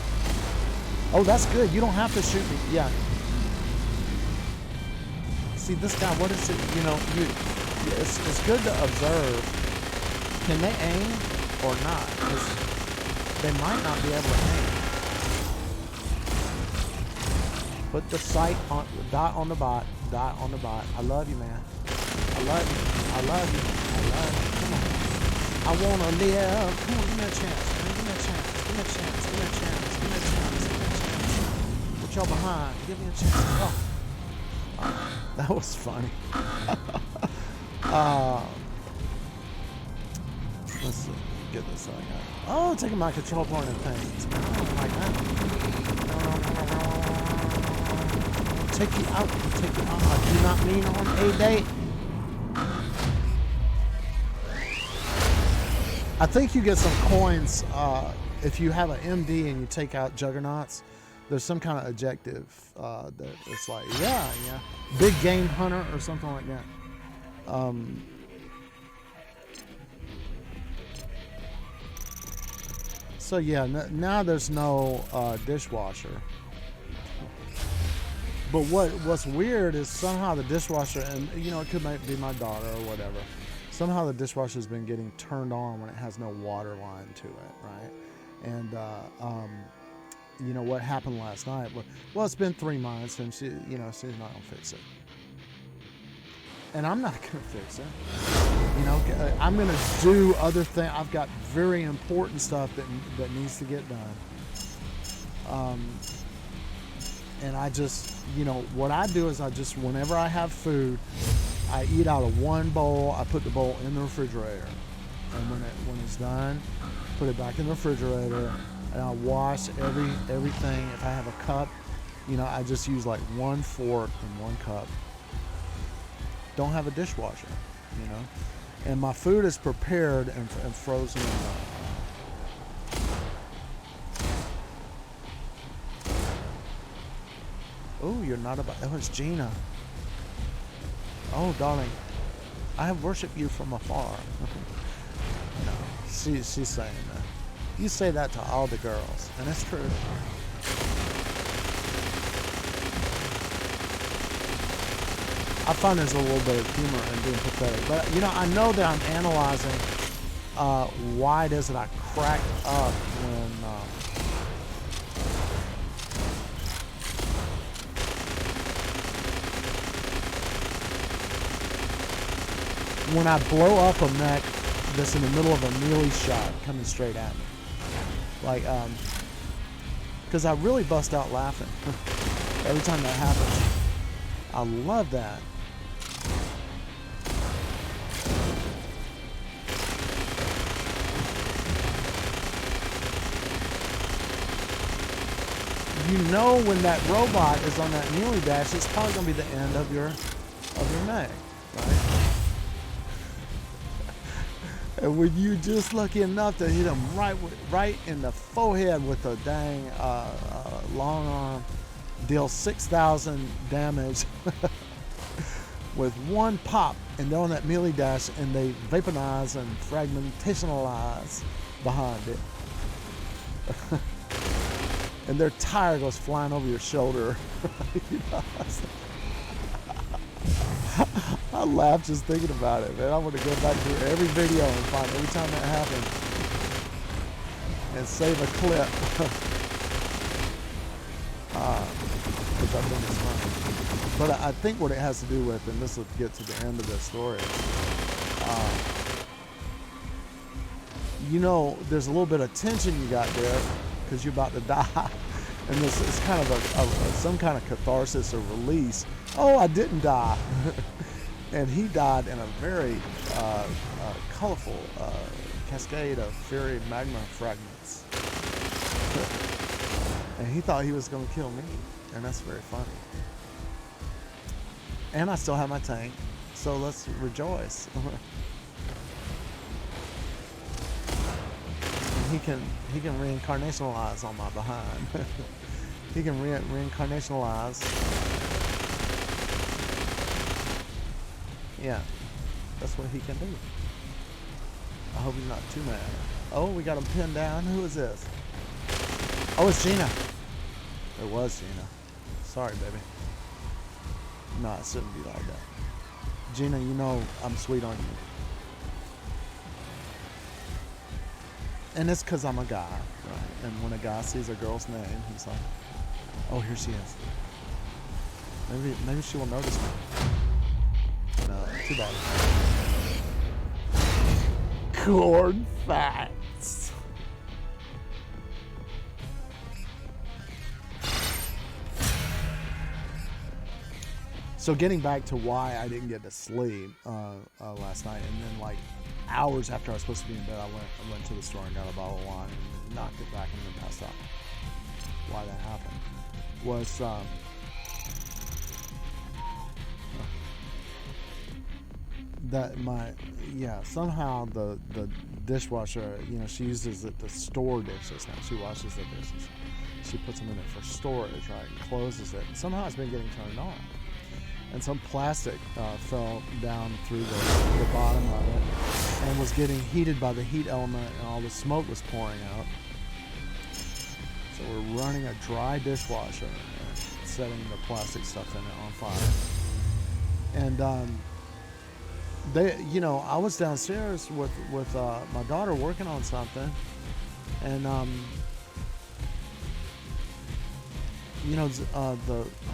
Oh, that's good. You don't have to shoot me. Yeah. See, this guy, what is it? It's good to observe. Can they aim or not? Because they might not be able to aim. Put the sight on, dot on the bot, dot on the bot. I love you, man. I love you. I love you. I love you. Come on. I want to live. Come on, give me a chance. Man. Give me a chance. Give me a chance. Give me a chance. Give me a chance. Give me a chance. Put y'all behind. Give me a chance. Oh. That was funny. Let's see. Get this thing out. Oh, taking my control point and things. Oh, like that. Take you out. Take you out. I do not mean on a date. I think you get some coins if you have an MD and you take out juggernauts. There's some kind of objective that it's like, yeah, big game hunter or something like that. So yeah, now there's no dishwasher. But what's weird is somehow the dishwasher, and it could be my daughter or whatever. Somehow the dishwasher's been getting turned on when it has no water line to it, right? And what happened last night? Well, it's been 3 months, and she's not gonna fix it, and I'm not gonna fix it. I'm gonna do other things. I've got very important stuff that needs to get done. And I just, what I do is whenever I have food, I eat out of one bowl. I put the bowl in the refrigerator, and when it's done, put it back in the refrigerator, and I wash everything. If I have a cup, I just use like 1 fork and 1 cup. Don't have a dishwasher, and my food is prepared and frozen. Oh, you're not about. Oh, it's Gina. Oh, darling, I have worshipped you from afar. No, she's saying that. You say that to all the girls, and it's true. I find there's a little bit of humor in being pathetic. But, you know, I know that I'm analyzing why it is that I crack up when I blow up a mech that's in the middle of a melee shot coming straight at me. Like, because I really bust out laughing every time that happens. I love that. You know when that robot is on that melee dash, it's probably going to be the end of your mech, right? And when you just lucky enough to hit him right in the forehead with a dang long arm, deal 6,000 damage with one pop, and they're on that melee dash, and they vaporize and fragmentationalize behind it. And their tire goes flying over your shoulder. You know, I laugh just thinking about it, man. I want to go back through every video and find every time that happened and save a clip. Because I think it's fun. But I think what it has to do with, and this will get to the end of this story, you know, there's a little bit of tension you got there because you're about to die. And this is kind of some kind of catharsis or release. Oh, I didn't die. And he died in a very colorful cascade of fiery magma fragments. And he thought he was going to kill me. And that's very funny. And I still have my tank. So let's rejoice. He can reincarnationalize on my behind. He can reincarnationalize. Yeah, that's what he can do. I hope he's not too mad. Oh, we got him pinned down. Who is this? Oh, it's Gina. It was Gina. Sorry, baby. No, it shouldn't be like that. Gina, you know I'm sweet on you. And it's because I'm a guy, right? And when a guy sees a girl's name, he's like, oh, here she is. Maybe she will notice me. No, too bad. Corn facts. So getting back to why I didn't get to sleep last night, and then like hours after I was supposed to be in bed, I went to the store and got a bottle of wine and knocked it back and then passed out. Why that happened was somehow the dishwasher, you know, she uses it to store dishes now. She washes the dishes. She puts them in it for storage, right? And closes it. And somehow it's been getting turned on. And some plastic fell down through the bottom of it and was getting heated by the heat element, and all the smoke was pouring out. So we're running a dry dishwasher and setting the plastic stuff in it on fire. And you know, I was downstairs with my daughter working on something, and you know,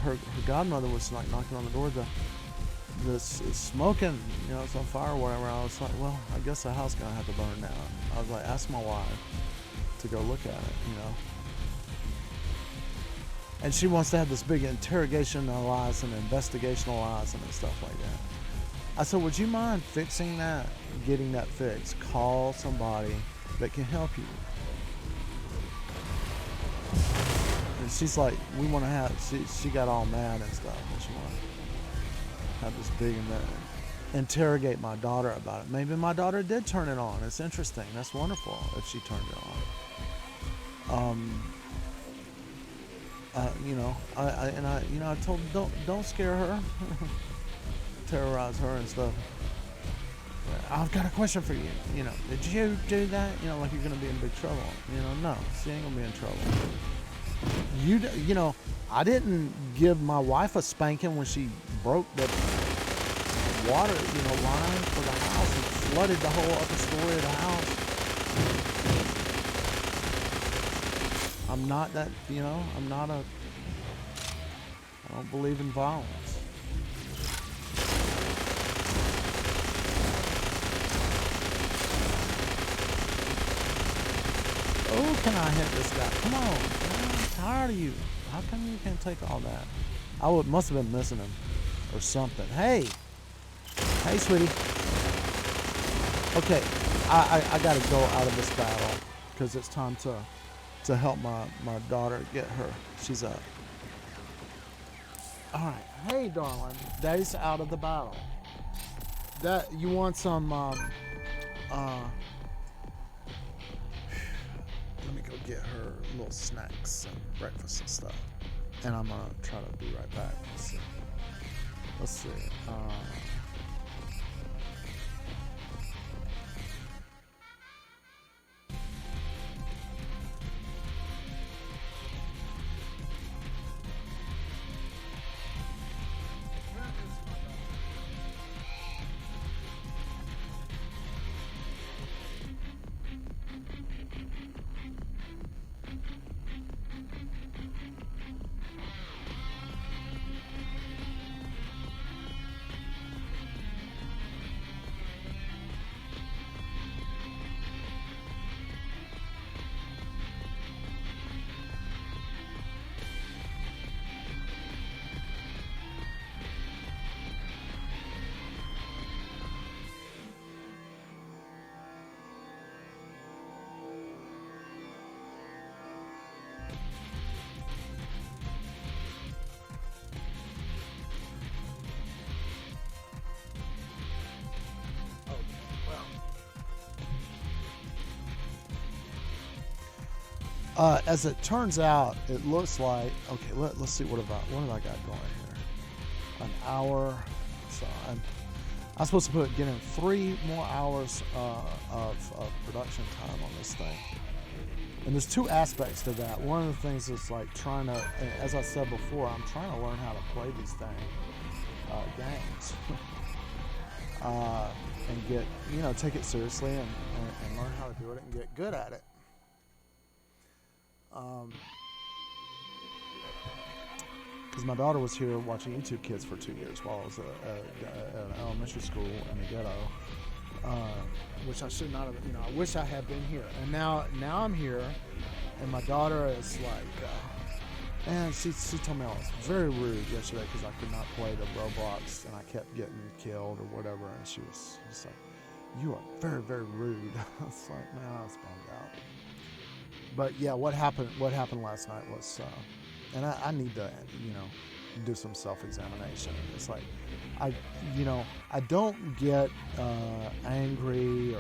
her godmother was like knocking on the door. This is smoking, you know, it's on fire or whatever. I was like, well, I guess the house gonna have to burn down. I was like, ask my wife to go look at it, you know. And she wants to have this big interrogationalizing and investigationalizing and stuff like that. I said, would you mind fixing that, getting that fixed? Call somebody that can help you. And she's like, we want to have, she got all mad and stuff, and she wanted to have this big interrogate my daughter about it. Maybe my daughter did turn it on. It's interesting. That's wonderful if she turned it on. You know, I told her, don't scare her, terrorize her and stuff. I've got a question for you. You know, did you do that? You know, like you're gonna be in big trouble. You know, no, she ain't gonna be in trouble. You know, I didn't give my wife a spanking when she broke the water, line for the house and flooded the whole upper story of the house. I'm not that, I don't believe in violence. Oh, can I hit this guy? Come on, man, I'm tired of you. How come you can't take all that? Must have been missing him or something. Hey, sweetie. Okay, I got to go out of this battle because it's time to help my daughter get her. She's up. All right, hey, darling. Daddy's out of the battle. You want some? Let me go get her little snacks and breakfast and stuff. And I'm gonna try to be right back. Let's see. As it turns out, it looks like, okay, let's see what have I got going here. An hour. So I'm supposed to get in 3 more hours of production time on this thing. And there's 2 aspects to that. One of the things is like trying to, as I said before, I'm trying to learn how to play these games. And get, take it seriously and learn how to do it and get good at it. Because my daughter was here watching YouTube Kids for 2 years while I was at an elementary school in the ghetto, which I should not have. I wish I had been here. And now I'm here, and my daughter is like, and she told me I was very rude yesterday because I could not play the Roblox and I kept getting killed or whatever. And she was just like, "You are very, very rude." I was like, "Man, I was bummed out." But yeah, what happened last night was, and I need to, do some self-examination. It's like, I don't get angry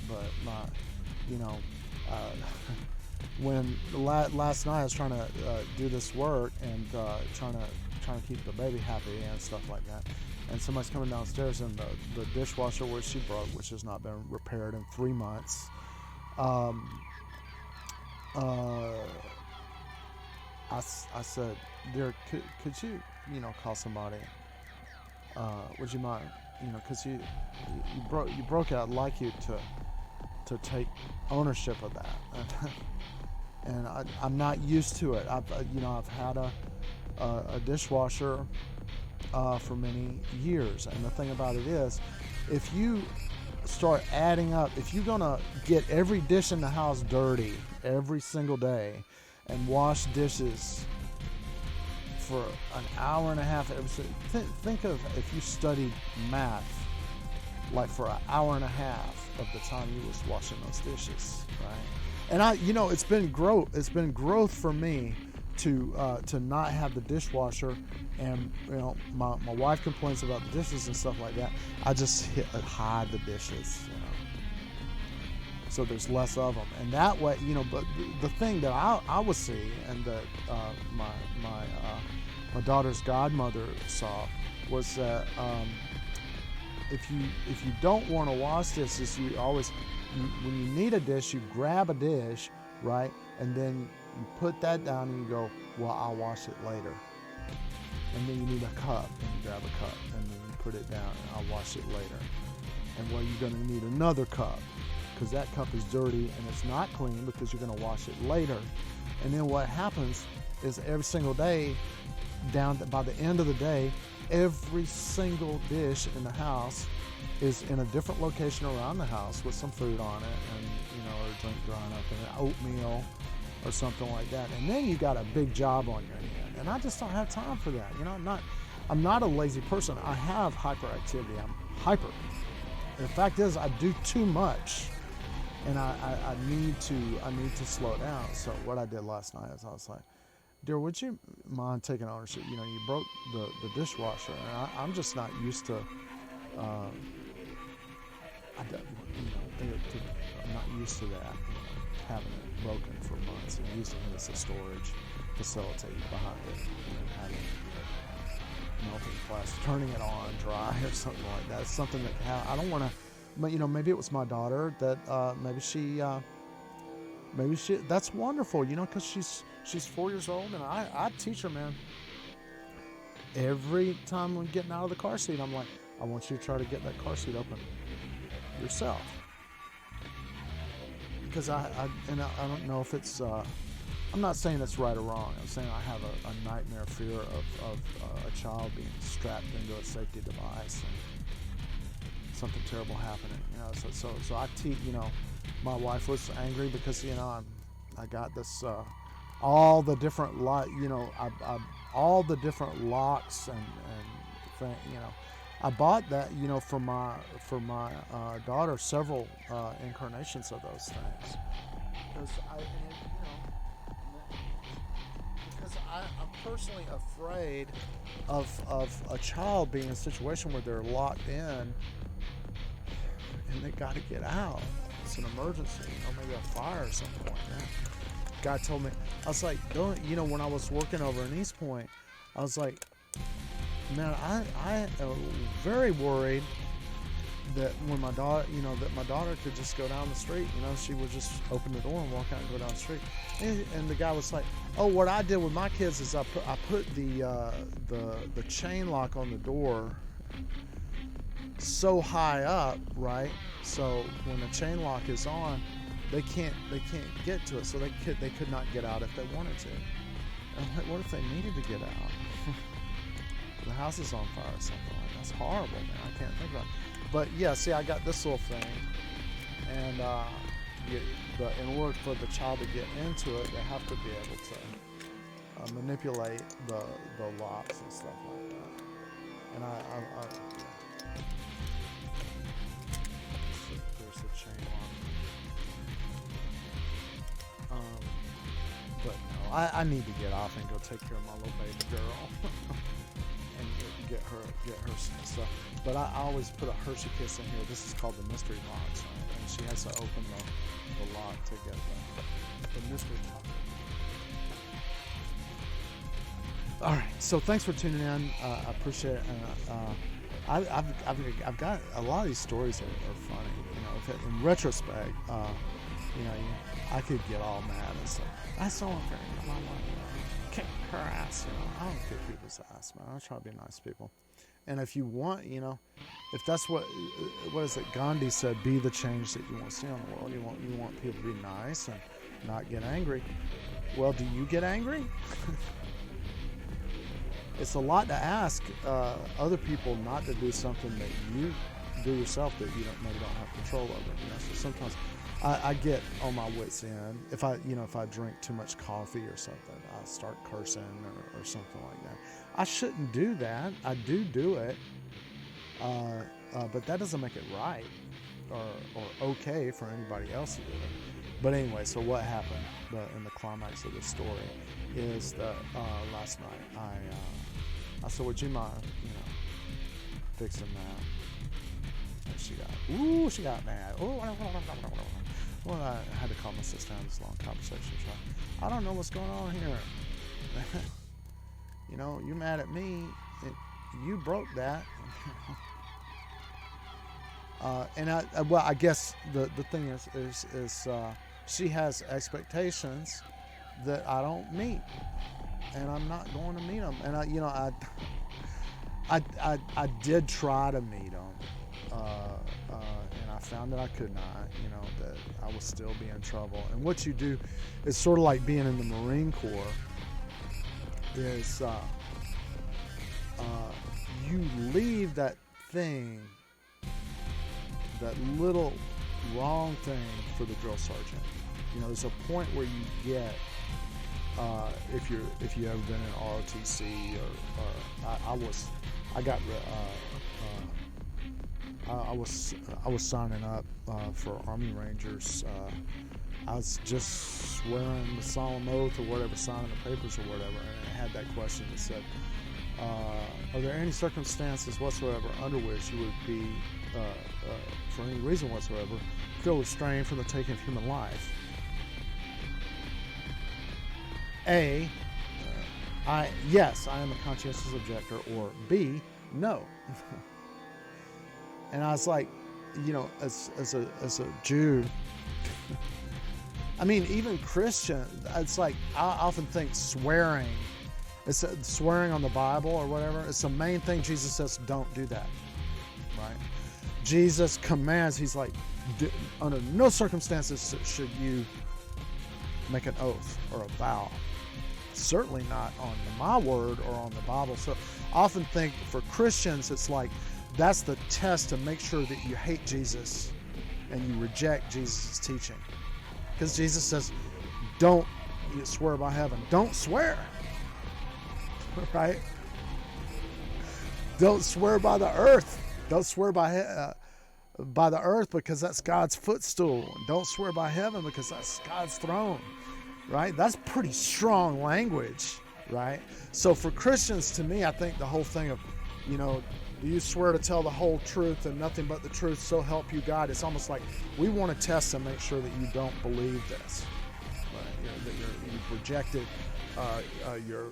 but when last night I was trying to do this work and trying to keep the baby happy and stuff like that, and somebody's coming downstairs and the dishwasher which she broke, which has not been repaired in 3 months. I said, "Dear, could you, call somebody? Would you mind? Because you broke it. I'd like you to take ownership of that." And I'm not used to it. I've had a dishwasher for many years, and the thing about it is, if you start adding up, if you're gonna get every dish in the house dirty every single day and wash dishes for an hour and a half, think of if you studied math, like for an hour and a half of the time you was washing those dishes, right? And it's been growth for me to not have the dishwasher, and my wife complains about the dishes and stuff like that. I just hide the dishes, so there's less of them, and that way, but the thing that I would see, and that my daughter's godmother saw, was that if you don't want to wash dishes, you always, when you need a dish, you grab a dish, right, and then you put that down and you go, "Well, I'll wash it later." And then you need a cup, and you grab a cup, and then you put it down and I'll wash it later. And well, you're going to need another cup because that cup is dirty and it's not clean because you're going to wash it later. And then what happens is every single day, by the end of the day, every single dish in the house is in a different location around the house with some food on it, and or a drink drying up in it, oatmeal or something like that. And then you got a big job on your hand, and I just don't have time for that. I'm not a lazy person. I have hyperactivity. I'm hyper. And the fact is, I do too much, and I need to slow down. So what I did last night is I was like, dear, would you mind taking ownership? You broke the dishwasher, and I'm just not used to. I'm not used to that, having it broken for months and using it as a storage facility behind it, having melting plastic, turning it on dry or something like that. It's something that I don't want to. But maybe it was my daughter that maybe she. That's wonderful, because she's 4 years old, and I teach her, man. Every time I'm getting out of the car seat, I'm like, I want you to try to get that car seat open yourself. Because I don't know if it's, I'm not saying it's right or wrong. I'm saying I have a nightmare fear of a child being strapped into a safety device and something terrible happening. So I teach, my wife was angry because, I got this, all the different all the different locks and thing, I bought that, for my daughter, several incarnations of those things, because I'm personally afraid of a child being in a situation where they're locked in and they got to get out. It's an emergency, maybe a fire or something like that. Guy told me, I was like, when I was working over in East Point, I was like, man, I am very worried that when my daughter, that my daughter could just go down the street, she would just open the door and walk out and go down the street. And the guy was like, oh, what I did with my kids is I put the chain lock on the door so high up, right? So when the chain lock is on, they can't get to it. So they could not get out if they wanted to. And I'm like, what if they needed to get out? The house is on fire or something like that. That's horrible, man. I can't think about it. But yeah, see, I got this little thing, and in order for the child to get into it, they have to be able to manipulate the locks and stuff like that. And there's the chain lock. But no, I need to get off and go take care of my little baby girl. And get her stuff. But I always put a Hershey Kiss in here. This is called the mystery box, right? And she has to open the lock to get the mystery box. All right, so thanks for tuning in. I appreciate it. I've got a lot of these stories are funny. In retrospect, I could get all mad and say, "That's so unfair." Kick her ass, I don't kick people's ass, man. I try to be nice people. And if you want, if that's what is it? Gandhi said, be the change that you want to see on the world. You want people to be nice and not get angry. Well, do you get angry? It's a lot to ask other people not to do something that you do yourself that you maybe don't have control over. So sometimes I get on my wits end. If I drink too much coffee or something, I start cursing or something like that. I shouldn't do that. I do it, but that doesn't make it right or okay for anybody else to do it. But anyway, so what happened? In the climax of the story is that last night I said, "Would you mind, fixing that?" And she got mad. Well, I had to call my sister and have this long conversation. I don't know what's going on here. You're mad at me. You broke that. And I guess the thing is she has expectations that I don't meet, and I'm not going to meet them. And I did try to meet them, and I found that I could not. You know, that I would still be in trouble. And what you do is sort of like being in the Marine Corps. Is you leave that thing, that little wrong thing, for the drill sergeant. You know, there's a point where you get, if you ever been in ROTC I was signing up for Army Rangers. I was just swearing the solemn oath or whatever, signing the papers or whatever, and it had that question that said, are there any circumstances whatsoever under which you would be, for any reason whatsoever, feel restrained from the taking of human life? A, yes, I am a conscientious objector, or B, no. And I was like, you know, as a Jew, I mean, even Christian, it's like, I often think swearing, it's swearing on the Bible or whatever, it's the main thing Jesus says, don't do that, right? Jesus commands, he's like, under no circumstances should you make an oath or a vow. Certainly not on my word or on the Bible. So I often think for Christians, it's like, that's the test to make sure that you hate Jesus and you reject Jesus' teaching. Because Jesus says, don't swear by heaven. Don't swear. Right? Don't swear by the earth. Don't swear by the earth, because that's God's footstool. Don't swear by heaven, because that's God's throne. Right? That's pretty strong language. Right? So for Christians, to me, I think the whole thing of, you know, do you swear to tell the whole truth and nothing but the truth, so help you God? It's almost like we want to test and make sure that you don't believe this. You know, that you've rejected your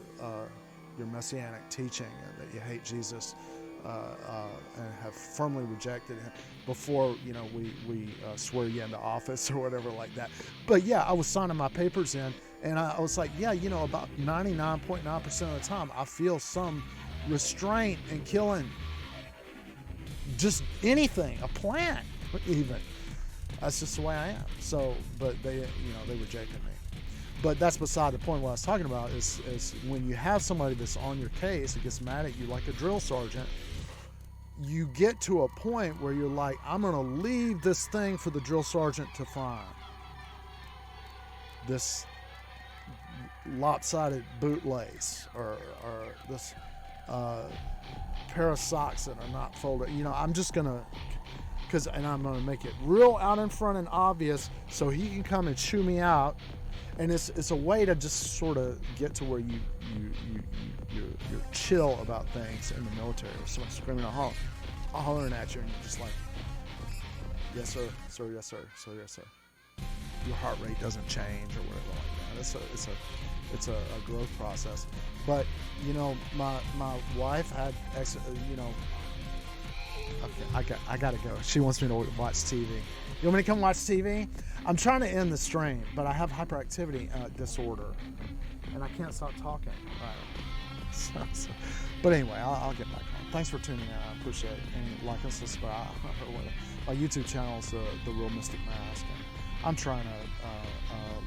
messianic teaching, and that you hate Jesus and have firmly rejected him before, you know, we swear you into office or whatever like that. But yeah, I was signing my papers in, and I was like, yeah, you know, about 99.9% of the time, I feel some restraint in killing just anything, a plant even. That's just the way I am. So, but they, you know, they rejected me. But that's beside the point. What I was talking about is when you have somebody that's on your case that gets mad at you like a drill sergeant, you get to a point where you're like, I'm going to leave this thing for the drill sergeant to find. This lopsided bootlace, or this pair of socks that are not folded. You know, I'm just going to, and I'm going to make it real out in front and obvious so he can come and chew me out. And it's a way to just sort of get to where you're chill about things in the military. Someone's screaming or hollering at you, and you're just like, yes sir, sir, yes sir, sir, yes sir. Your heart rate doesn't change or whatever like that. It's a growth process. But you know, my wife had, you know, okay, I gotta go. She wants me to watch TV. You want me to come watch TV? I'm trying to end the stream, but I have hyperactivity disorder, and I can't stop talking. Right. But anyway, I'll get back on. Thanks for tuning in. I appreciate it. And like and subscribe. My YouTube channel is the Real Mystic Mask. And I'm trying to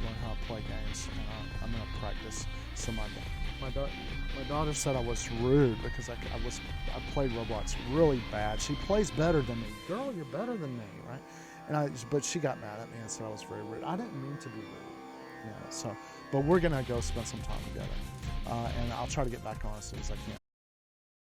learn how to play games, and I'm going to practice. So my daughter said I was rude because I played Roblox really bad. She plays better than me. Girl, you're better than me, right? But she got mad at me and said I was very rude. I didn't mean to be rude, you know. So, but we're gonna go spend some time together, and I'll try to get back on as soon as I can.